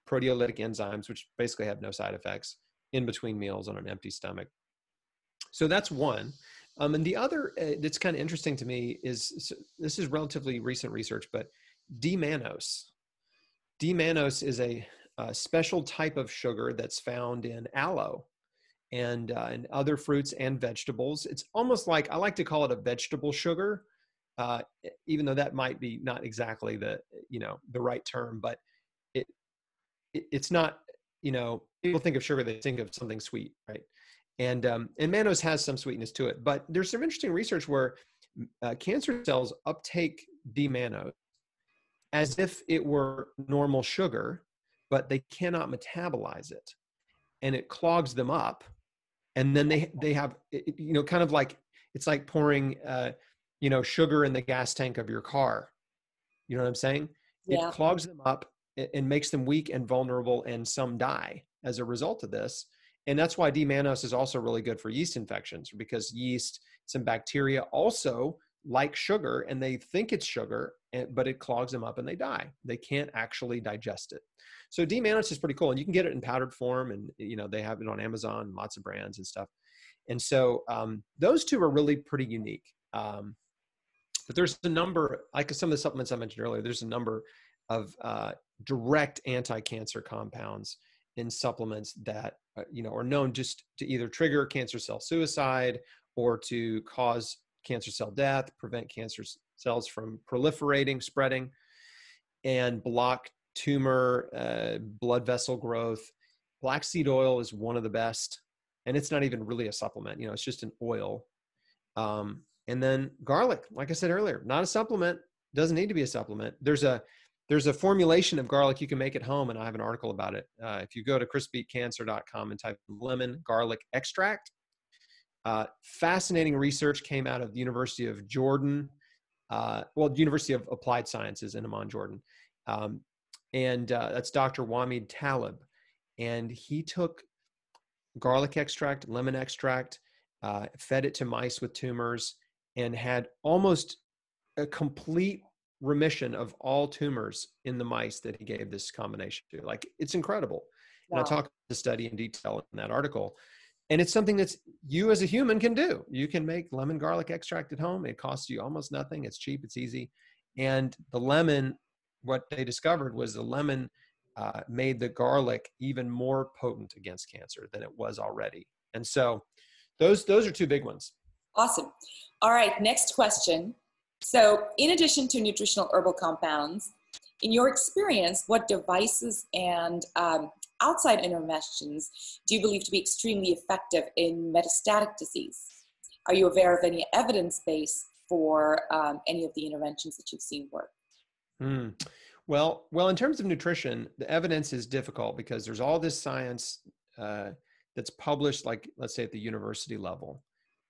B: proteolytic enzymes, which basically have no side effects, in between meals on an empty stomach. So that's one. And the other that's kind of interesting to me is, this is relatively recent research, but D-mannose. D-mannose is a special type of sugar that's found in aloe and other fruits and vegetables. It's almost like, I like to call it a vegetable sugar, even though that might be not exactly the right term, but it's not, people think of sugar, they think of something sweet, right? And mannose has some sweetness to it, but there's some interesting research where cancer cells uptake D-mannose as if it were normal sugar, but they cannot metabolize it, and it clogs them up. And then they have, kind of like, it's like pouring, sugar in the gas tank of your car. You know what I'm saying? Yeah. It clogs them up and makes them weak and vulnerable, and some die as a result of this. And that's why D-mannose is also really good for yeast infections, because yeast, some bacteria also like sugar, and they think it's sugar, but it clogs them up and they die. They can't actually digest it. So D-mannose is pretty cool, and you can get it in powdered form, and they have it on Amazon, lots of brands and stuff. And so those two are really pretty unique. But there's a number, like some of the supplements I mentioned earlier, there's a number of direct anti-cancer compounds in supplements that are known just to either trigger cancer cell suicide or to cause cancer cell death, prevent cancer cells from proliferating, spreading, and block tumor, blood vessel growth. Black seed oil is one of the best, and it's not even really a supplement. It's just an oil. And then garlic, like I said earlier, not a supplement, doesn't need to be a supplement. There's a formulation of garlic you can make at home, and I have an article about it. If you go to chrisbeatcancer.com and type lemon garlic extract, fascinating research came out of the University of Jordan, University of Applied Sciences in Amman, Jordan. And that's Dr. Wahid Talib. And he took garlic extract, lemon extract, fed it to mice with tumors, and had almost a complete remission of all tumors in the mice that he gave this combination to. Like, it's incredible. Wow. And I talk about the study in detail in that article. And it's something that's you as a human can do. You can make lemon garlic extract at home. It costs you almost nothing. It's cheap, it's easy. And the lemon, what they discovered was the lemon made the garlic even more potent against cancer than it was already. And so those are two big ones.
A: Awesome. All right, next question. So in addition to nutritional herbal compounds, in your experience, what devices and outside interventions do you believe to be extremely effective in metastatic disease? Are you aware of any evidence base for any of the interventions that you've seen work?
B: Well, in terms of nutrition, the evidence is difficult because there's all this science that's published, like let's say at the university level,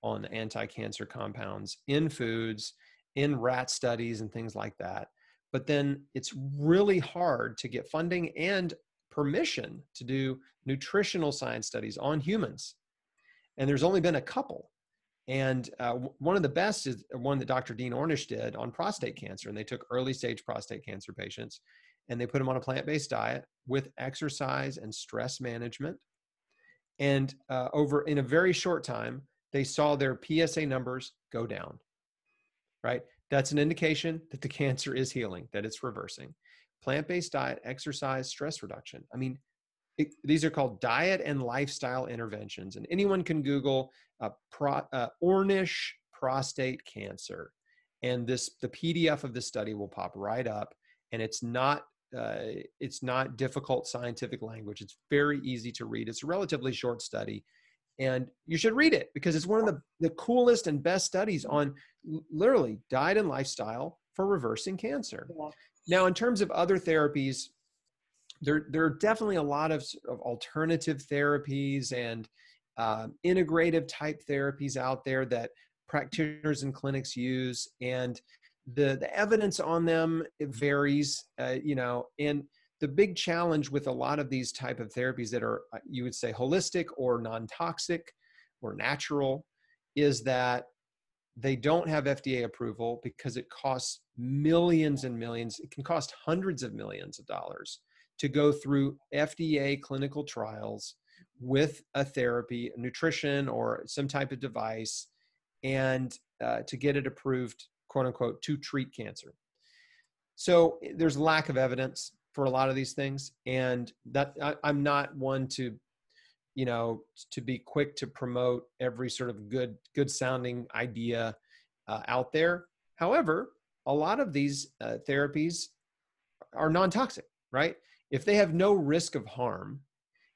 B: on anti-cancer compounds in foods, in rat studies and things like that. But then it's really hard to get funding and permission to do nutritional science studies on humans. And there's only been a couple. And one of the best is one that Dr. Dean Ornish did on prostate cancer. And they took early stage prostate cancer patients and they put them on a plant-based diet with exercise and stress management. And over in a very short time, they saw their PSA numbers go down, right? That's an indication that the cancer is healing, that it's reversing. Plant-based diet, exercise, stress reduction. I mean, these are called diet and lifestyle interventions. And anyone can Google Ornish prostate cancer. And the PDF of the study will pop right up. And it's not difficult scientific language. It's very easy to read. It's a relatively short study. And you should read it because it's one of the coolest and best studies on literally diet and lifestyle for reversing cancer. Yeah. Now, in terms of other therapies, there are definitely a lot of alternative therapies and integrative type therapies out there that practitioners and clinics use. And the evidence on them, it varies, and the big challenge with a lot of these type of therapies that are, you would say, holistic or non-toxic or natural, is that they don't have FDA approval because it costs millions and millions. It can cost hundreds of millions of dollars to go through FDA clinical trials with a therapy, nutrition, or some type of device, and to get it approved, quote unquote, to treat cancer. So there's lack of evidence for a lot of these things. And that I'm not one to be quick to promote every sort of good sounding idea out there. However, a lot of these therapies are non-toxic, right? If they have no risk of harm,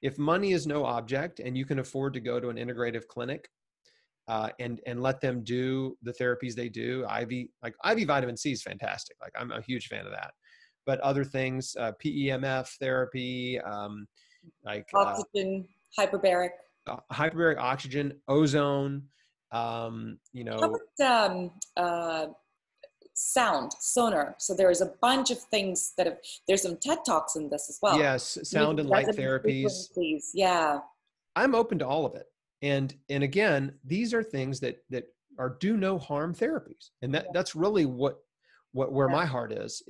B: if money is no object and you can afford to go to an integrative clinic and let them do the therapies they do, IV vitamin C is fantastic. Like I'm a huge fan of that. But other things, PEMF therapy, like
A: oxygen, hyperbaric
B: oxygen, ozone,
A: How about sonar? So there's a bunch of things there's some TED Talks in this as well.
B: Yes, sound and light therapies.
A: Yeah.
B: I'm open to all of it. And again, these are things that are do no harm therapies. And that's really where my heart is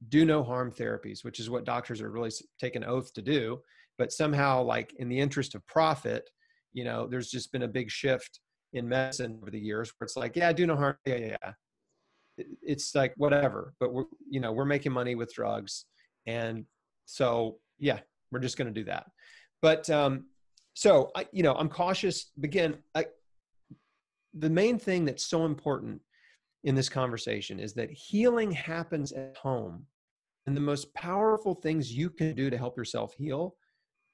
B: do no harm therapies, which is what doctors are really taking an oath to do. But somehow, like in the interest of profit, there's just been a big shift in medicine over the years where it's like, do no harm. Yeah. It's like, whatever, but we're making money with drugs. And so, we're just going to do that. But, so I'm cautious. Again, the main thing that's so important in this conversation is that healing happens at home. And the most powerful things you can do to help yourself heal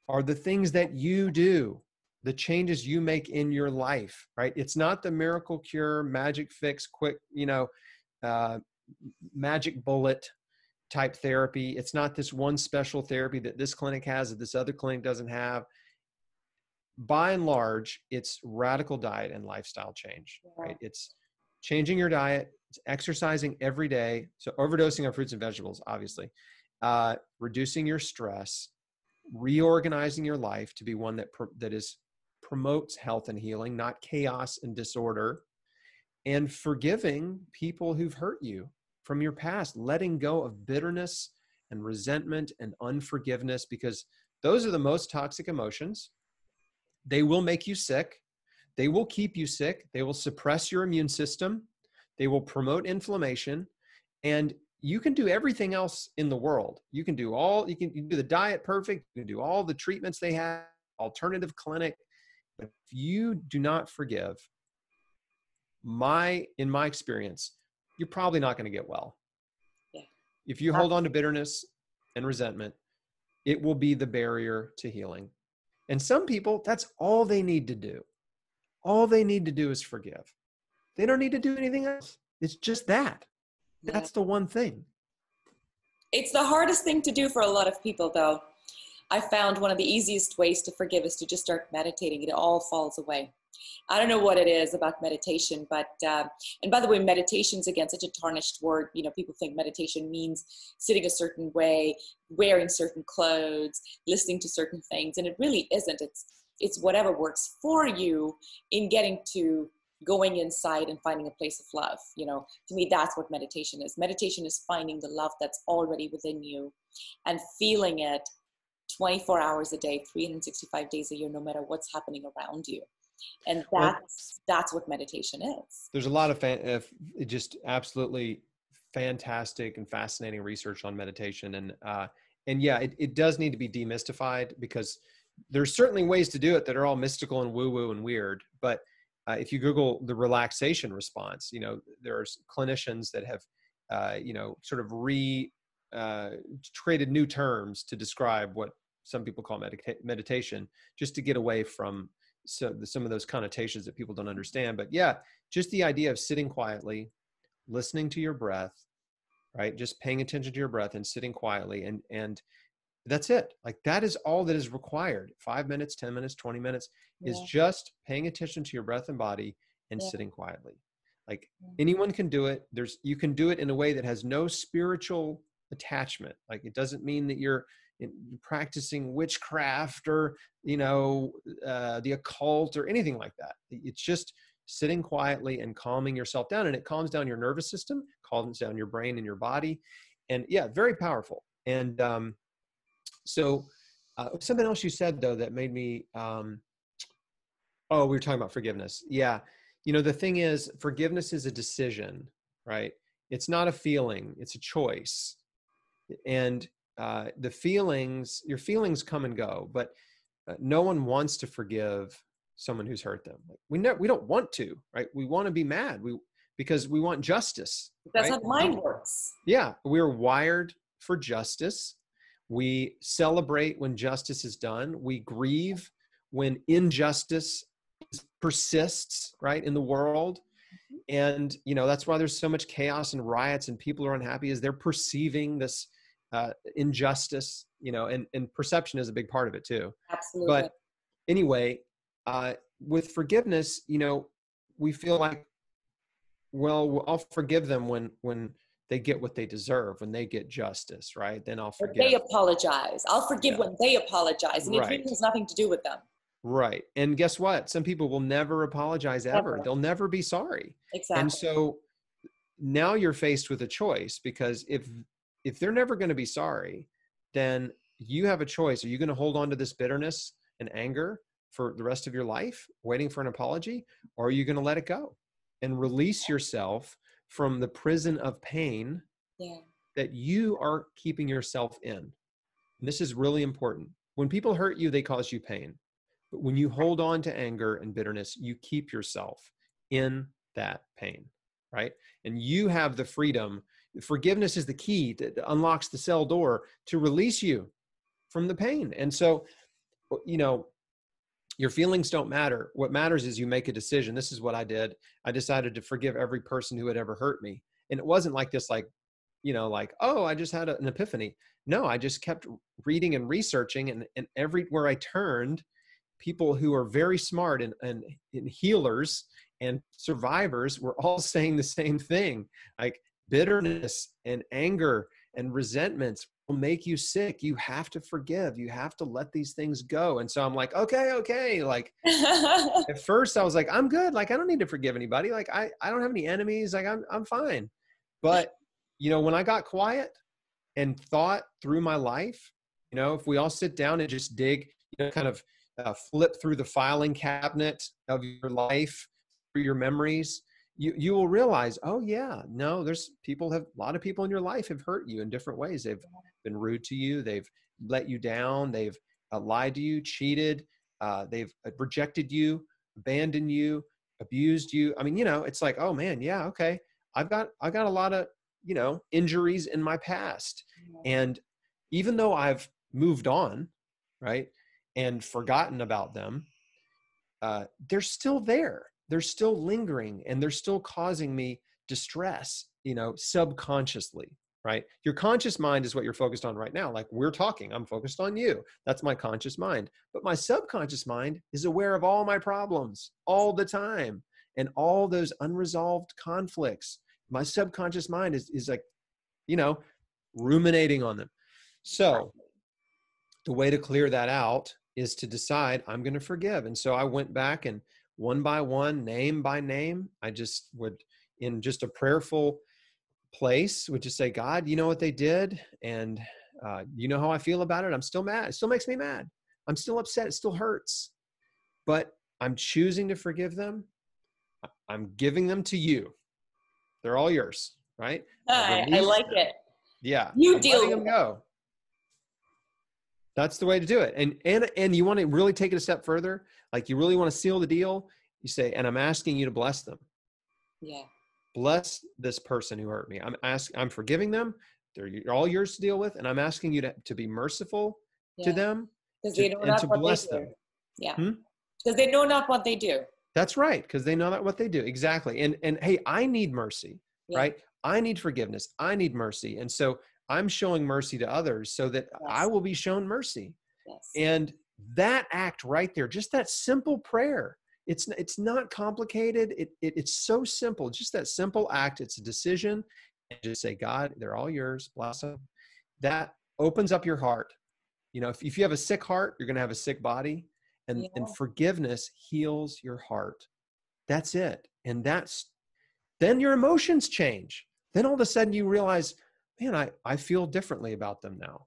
B: are the things that you do, the changes you make in your life, right? It's not the miracle cure, magic fix, quick, magic bullet type therapy. It's not this one special therapy that this clinic has that this other clinic doesn't have. By and large, it's radical diet and lifestyle change, right? It's changing your diet, it's exercising every day. So overdosing on fruits and vegetables, obviously, reducing your stress, reorganizing your life to be one that promotes health and healing, not chaos and disorder, and forgiving people who've hurt you from your past, letting go of bitterness and resentment and unforgiveness, because those are the most toxic emotions. They will make you sick. They will keep you sick. They will suppress your immune system. They will promote inflammation. And you can do everything else in the world. You can do the diet perfect. You can do all the treatments they have, alternative clinic. But if you do not forgive, in my experience, you're probably not going to get well.
A: Yeah.
B: If you hold on to bitterness and resentment, it will be the barrier to healing. And some people, that's all they need to do. All they need to do is forgive. They don't need to do anything else. It's just that.
A: Yeah.
B: That's the one thing.
A: It's the hardest thing to do for a lot of people, though. I found one of the easiest ways to forgive is to just start meditating. It all falls away. I don't know what it is about meditation, but, and by the way, meditation's again such a tarnished word. You know, people think meditation means sitting a certain way, wearing certain clothes, listening to certain things, and it really isn't. It's whatever works for you in getting to going inside and finding a place of love. You know, to me, that's what meditation is. Meditation is finding the love that's already within you and feeling it 24 hours a day, 365 days a year, no matter what's happening around you. And that's what meditation is.
B: There's a lot of just absolutely fantastic and fascinating research on meditation. And yeah, it does need to be demystified, because there's certainly ways to do it that are all mystical and woo-woo and weird. But if you Google the relaxation response, you know, there's clinicians that have, you know, sort of created new terms to describe what some people call meditation, just to get away from some of those connotations that people don't understand. But yeah, just the idea of sitting quietly, listening to your breath, right? Just paying attention to your breath and sitting quietly. And that's it. Like, that is all that is required. 5 minutes, 10 minutes, 20 minutes is just paying attention to your breath and body and sitting quietly. Like, anyone can do it. You can do it in a way that has no spiritual attachment. Like, it doesn't mean that you're practicing witchcraft or, you know, the occult or anything like that. It's just sitting quietly and calming yourself down, and it calms down your nervous system, calms down your brain and your body. And yeah, very powerful. And so something else you said, though, that made me, we were talking about forgiveness. Yeah. You know, the thing is, forgiveness is a decision, right? It's not a feeling, it's a choice. And your feelings come and go, but no one wants to forgive someone who's hurt them. Like, we don't want to, right? We want to be mad because we want justice.
A: That's
B: right?
A: how the mind works.
B: Yeah. We're wired for justice. We celebrate when justice is done. We grieve when injustice persists, right, in the world. And, you know, that's why there's so much chaos and riots and people are unhappy, is they're perceiving this injustice, you know, and perception is a big part of it too.
A: Absolutely.
B: But anyway, with forgiveness, you know, we feel like, well, I'll forgive them when they get what they deserve, when they get justice, right? Then I'll forgive.
A: When they apologize. I'll forgive when they apologize. And it really has nothing to do with them.
B: Right. And guess what? Some people will never apologize ever. They'll never be sorry.
A: Exactly.
B: And so now you're faced with a choice, because if they're never going to be sorry, then you have a choice. Are you going to hold on to this bitterness and anger for the rest of your life, waiting for an apology? Or are you going to let it go and release yourself from the prison of pain that you are keeping yourself in? And this is really important. When people hurt you, they cause you pain. But when you hold on to anger and bitterness, you keep yourself in that pain, right? And you have the freedom. Forgiveness is the key that unlocks the cell door to release you from the pain. And so, you know, your feelings don't matter. What matters is you make a decision. This is what I did. I decided to forgive every person who had ever hurt me. And it wasn't like this, like, you know, like, oh, I just had an epiphany. No, I just kept reading and researching, and everywhere I turned, people who are very smart and healers and survivors were all saying the same thing. Like, bitterness and anger and resentments will make you sick. You have to forgive. You have to let these things go. And so I'm like, okay. Like, at first I was like, I'm good. Like, I don't need to forgive anybody. Like, I don't have any enemies. Like, I'm fine. But, you know, when I got quiet and thought through my life, you know, if we all sit down and just dig, you know, kind of flip through the filing cabinet of your life, through your memories, you will realize, oh yeah, no, a lot of people in your life have hurt you in different ways. They've been rude to you. They've let you down. They've lied to you, cheated. They've rejected you, abandoned you, abused you. I mean, it's like, oh man, yeah, okay. I've got a lot of, injuries in my past. And even though I've moved on, right, and forgotten about them, they're still there. They're still lingering, and they're still causing me distress, subconsciously, right? Your conscious mind is what you're focused on right now. Like we're talking, I'm focused on you. That's my conscious mind. But my subconscious mind is aware of all my problems all the time and all those unresolved conflicts. My subconscious mind is like, ruminating on them. So the way to clear that out is to decide I'm going to forgive. And so I went back and one by one, name by name, I just would, in just a prayerful place, would just say, God, you know what they did. And you know how I feel about it. I'm still mad. It still makes me mad. I'm still upset. It still hurts, but I'm choosing to forgive them. I'm giving them to you. They're all yours, right?
A: I like
B: them.
A: it.
B: Yeah.
A: You
B: I'm
A: deal
B: letting
A: with
B: them go. That's the way to do it. And you want to really take it a step further. Like you really want to seal the deal. You say, and I'm asking you to bless them.
A: Yeah.
B: Bless this person who hurt me. I'm forgiving them. They're all yours to deal with. And I'm asking you to be merciful to them
A: Because they know not
B: to
A: what they
B: bless
A: do.
B: them.
A: Yeah. Because they know not what they do.
B: That's right. Because they know not what they do. Exactly. And hey, I need mercy, right? I need forgiveness. I need mercy. And so I'm showing mercy to others so that I will be shown mercy.
A: Yes.
B: And that act right there, just that simple prayer, it's not complicated. It's so simple. Just that simple act. It's a decision. And just say, God, they're all yours. Bless them. That opens up your heart. If you have a sick heart, you're going to have a sick body. And forgiveness heals your heart. That's it. And then your emotions change. Then all of a sudden you realize, man, I feel differently about them now.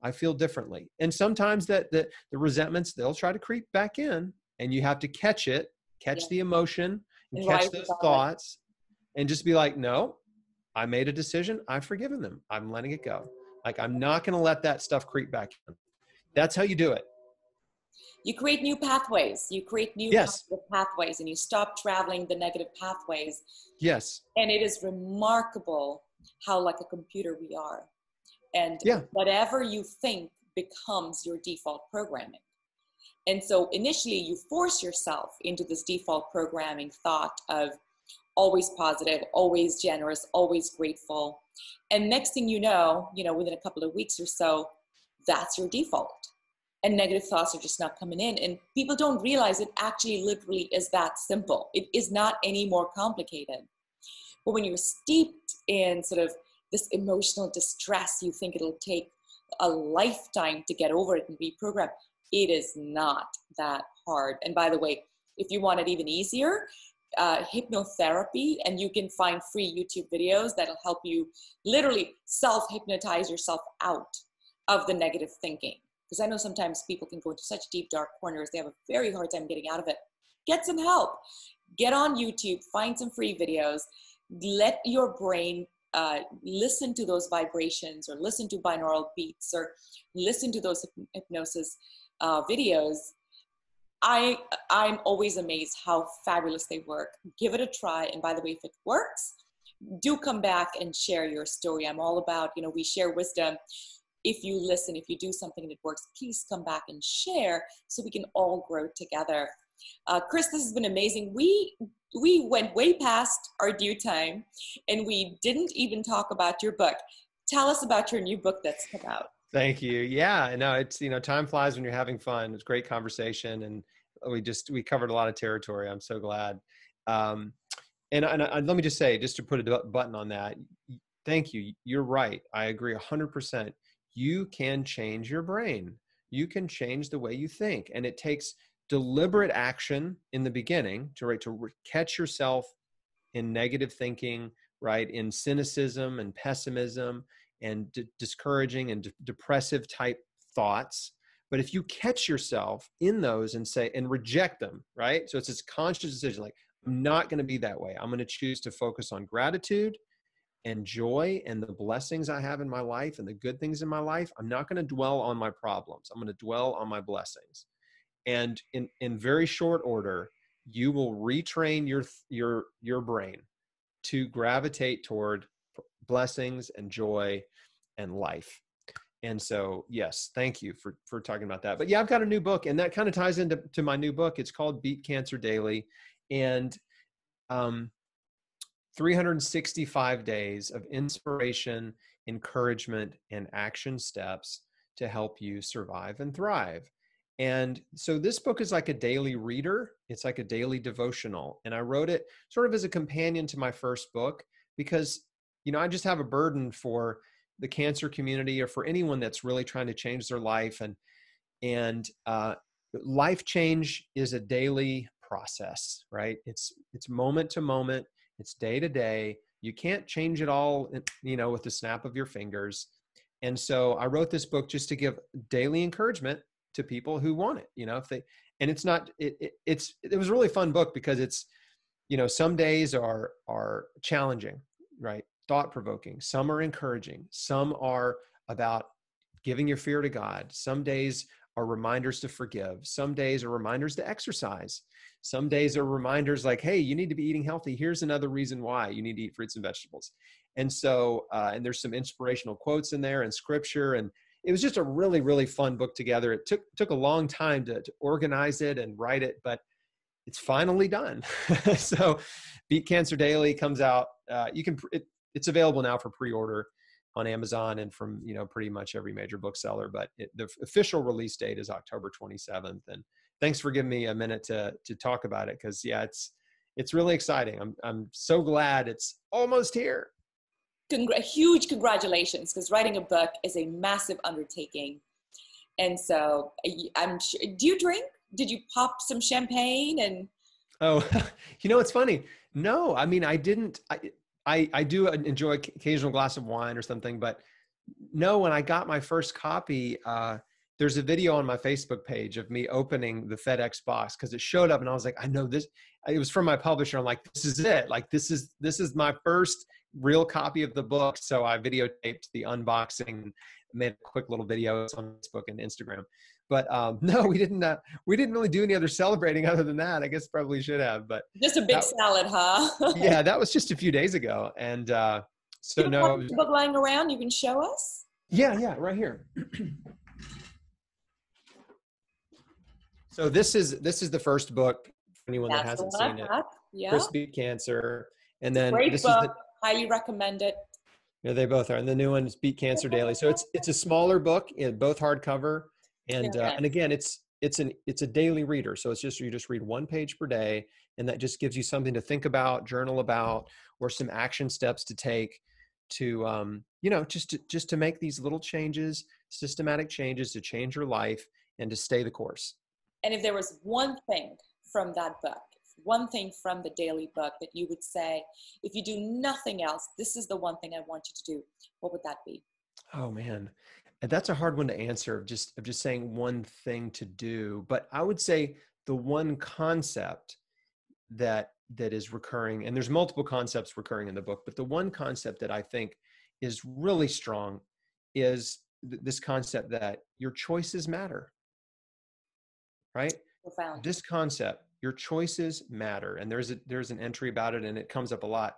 B: I feel differently. And sometimes the resentments, they'll try to creep back in, and you have to catch the emotion and catch those thoughts and just be like, no, I made a decision. I've forgiven them. I'm letting it go. Like, I'm not going to let that stuff creep back in. That's how you do it.
A: You create new pathways. You create new positive pathways, and you stop traveling the negative pathways.
B: Yes.
A: And it is remarkable how like a computer we are. And whatever you think becomes your default programming. And so initially you force yourself into this default programming thought of always positive, always generous, always grateful. And next thing you know, within a couple of weeks or so, that's your default. And negative thoughts are just not coming in. And people don't realize it actually literally is that simple. It is not any more complicated. But when you're steeped in sort of this emotional distress, you think it'll take a lifetime to get over it and reprogram. It is not that hard. And by the way, if you want it even easier, hypnotherapy, and you can find free YouTube videos that'll help you literally self-hypnotize yourself out of the negative thinking. Because I know sometimes people can go into such deep, dark corners, they have a very hard time getting out of it. Get some help. Get on YouTube, find some free videos, let your brain listen to those vibrations, or listen to binaural beats, or listen to those hypnosis videos. I'm always amazed how fabulous they work. Give it a try. And by the way, if it works, do come back and share your story. I'm all about, we share wisdom. If you listen, if you do something that works, please come back and share so we can all grow together. Chris, this has been amazing. We went way past our due time, and we didn't even talk about your book. Tell us about your new book that's come out.
B: Thank you. Yeah, no, it's, time flies when you're having fun. It's great conversation, and we covered a lot of territory. I'm so glad. And let me just say, just to put a button on that, thank you. You're right. I agree 100%. You can change your brain. You can change the way you think. And it takes deliberate action in the beginning to catch yourself in negative thinking, right? In cynicism and pessimism and discouraging and depressive type thoughts, But if you catch yourself in those and say, and reject them, right? So it's this conscious decision, like, I'm not going to be that way. I'm going to choose to focus on gratitude and joy and the blessings I have in my life and the good things in my life. I'm not going to dwell on my problems. I'm going to dwell on my blessings. And in very short order, you will retrain your brain to gravitate toward blessings and joy and life. And so, yes, thank you for talking about that. But yeah, I've got a new book, and that kind of ties into my new book. It's called Beat Cancer Daily, and 365 days of inspiration, encouragement, and action steps to help you survive and thrive. And so this book is like a daily reader. It's like a daily devotional. And I wrote it sort of as a companion to my first book because, I just have a burden for the cancer community or for anyone that's really trying to change their life. And life change is a daily process, right? It's moment to moment. It's day to day. You can't change it all, with the snap of your fingers. And so I wrote this book just to give daily encouragement to people who want it, and it's not, it was a really fun book because it's, some days are challenging, right? Thought provoking. Some are encouraging. Some are about giving your fear to God. Some days are reminders to forgive. Some days are reminders to exercise. Some days are reminders like, hey, you need to be eating healthy. Here's another reason why you need to eat fruits and vegetables. And so, and there's some inspirational quotes in there and scripture. And it was just a really, really fun book together. It took a long time to organize it and write it, but it's finally done. So Beat Cancer Daily comes out. It's available now for pre-order on Amazon and from, pretty much every major bookseller, but the official release date is October 27th. And thanks for giving me a minute to talk about it. Cause yeah, it's really exciting. I'm so glad it's almost here.
A: Huge congratulations, because writing a book is a massive undertaking. And so I'm sure, do you drink? Did you pop some champagne? And
B: oh, it's funny. No, I mean, I didn't. I do enjoy occasional glass of wine or something, but no, when I got my first copy, there's a video on my Facebook page of me opening the FedEx box because it showed up and I was like, I know this. It was from my publisher. I'm like, this is it. Like, this is my first real copy of the book. So I videotaped the unboxing, made a quick little videos on Facebook and Instagram. But no, we didn't really do any other celebrating other than that. I guess probably should have, but
A: just a big salad, huh?
B: Yeah, that was just a few days ago. And so
A: you
B: no.
A: have the book lying around, you can show us?
B: Yeah, right here. So this is the first book for anyone that hasn't seen it.
A: Yeah.
B: Chris Beat Cancer. And then
A: great
B: this
A: book.
B: is
A: Highly recommend it.
B: Yeah, they both are. And the new one is Beat Cancer Daily. So it's a smaller book, both hardcover. And and again, it's a daily reader. So it's you just read one page per day, and that just gives you something to think about, journal about, or some action steps to take to just to make these little changes, systematic changes to change your life and to stay the course.
A: And if there was one thing from that book, one thing from the daily book that you would say, if you do nothing else, this is the one thing I want you to do, what would that be?
B: Oh man, that's a hard one to answer, of just saying one thing to do. But I would say the one concept that is recurring, and there's multiple concepts recurring in the book, but the one concept that I think is really strong is this concept that your choices matter, right?
A: Profound.
B: This concept, your choices matter. And there's an entry about it, and it comes up a lot.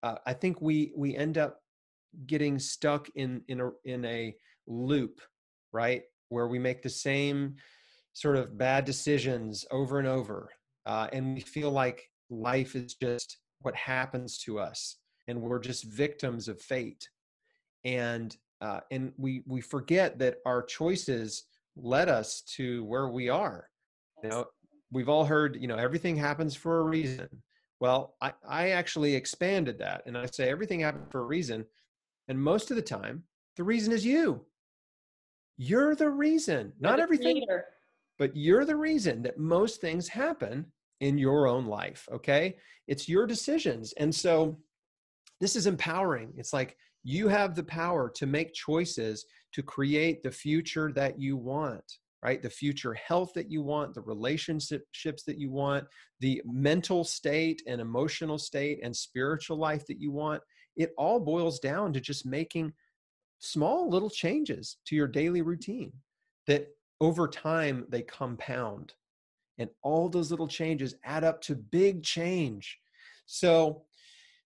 B: I think we end up getting stuck in a loop, right? Where we make the same sort of bad decisions over and over. And we feel like life is just what happens to us, and we're just victims of fate. And we forget that our choices led us to where we are. We've all heard, everything happens for a reason. Well, I actually expanded that, and I say everything happened for a reason. And most of the time, the reason is you. You're the reason, not everything,
A: creator.
B: But you're the reason that most things happen in your own life. Okay. It's your decisions. And so this is empowering. It's like you have the power to make choices to create the future that you want. right? The future health that you want, the relationships that you want, the mental state and emotional state and spiritual life that you want. It all boils down to just making small little changes to your daily routine that over time they compound, and all those little changes add up to big change. So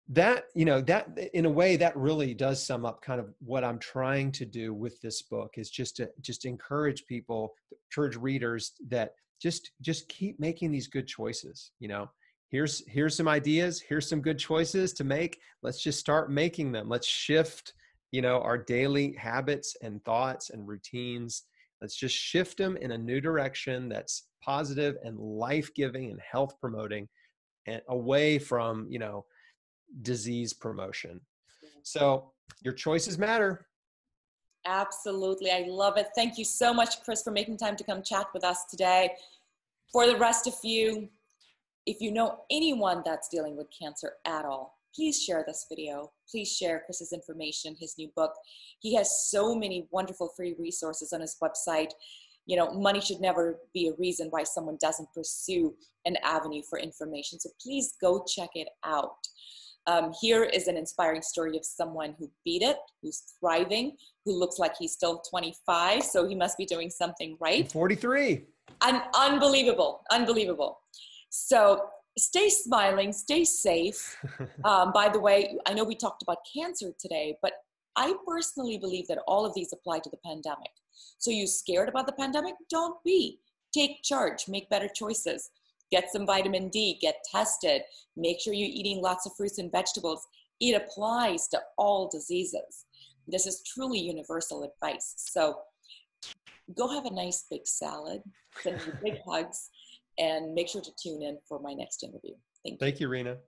B: that, that in a way that really does sum up kind of what I'm trying to do with this book, is just to encourage people, encourage readers that just keep making these good choices. Here's some ideas, here's some good choices to make. Let's just start making them. Let's shift, our daily habits and thoughts and routines. Let's just shift them in a new direction that's positive and life-giving and health promoting, and away from, disease promotion. So your choices matter.
A: Absolutely. I love it. Thank you so much, Chris, for making time to come chat with us today. For the rest of you, if you know anyone that's dealing with cancer at all, please share this video. Please share Chris's information, his new book. He has so many wonderful free resources on his website. Money should never be a reason why someone doesn't pursue an avenue for information. So please go check it out. Here is an inspiring story of someone who beat it, who's thriving, who looks like he's still 25, so he must be doing something right.
B: 43.
A: Unbelievable, unbelievable. So stay smiling, stay safe. By the way, I know we talked about cancer today, but I personally believe that all of these apply to the pandemic. So you scared about the pandemic? Don't be. Take charge, make better choices. Get some vitamin D, get tested, make sure you're eating lots of fruits and vegetables. It applies to all diseases. This is truly universal advice. So go have a nice big salad, send you big hugs, and make sure to tune in for my next interview. Thank you.
B: Thank you, Rena.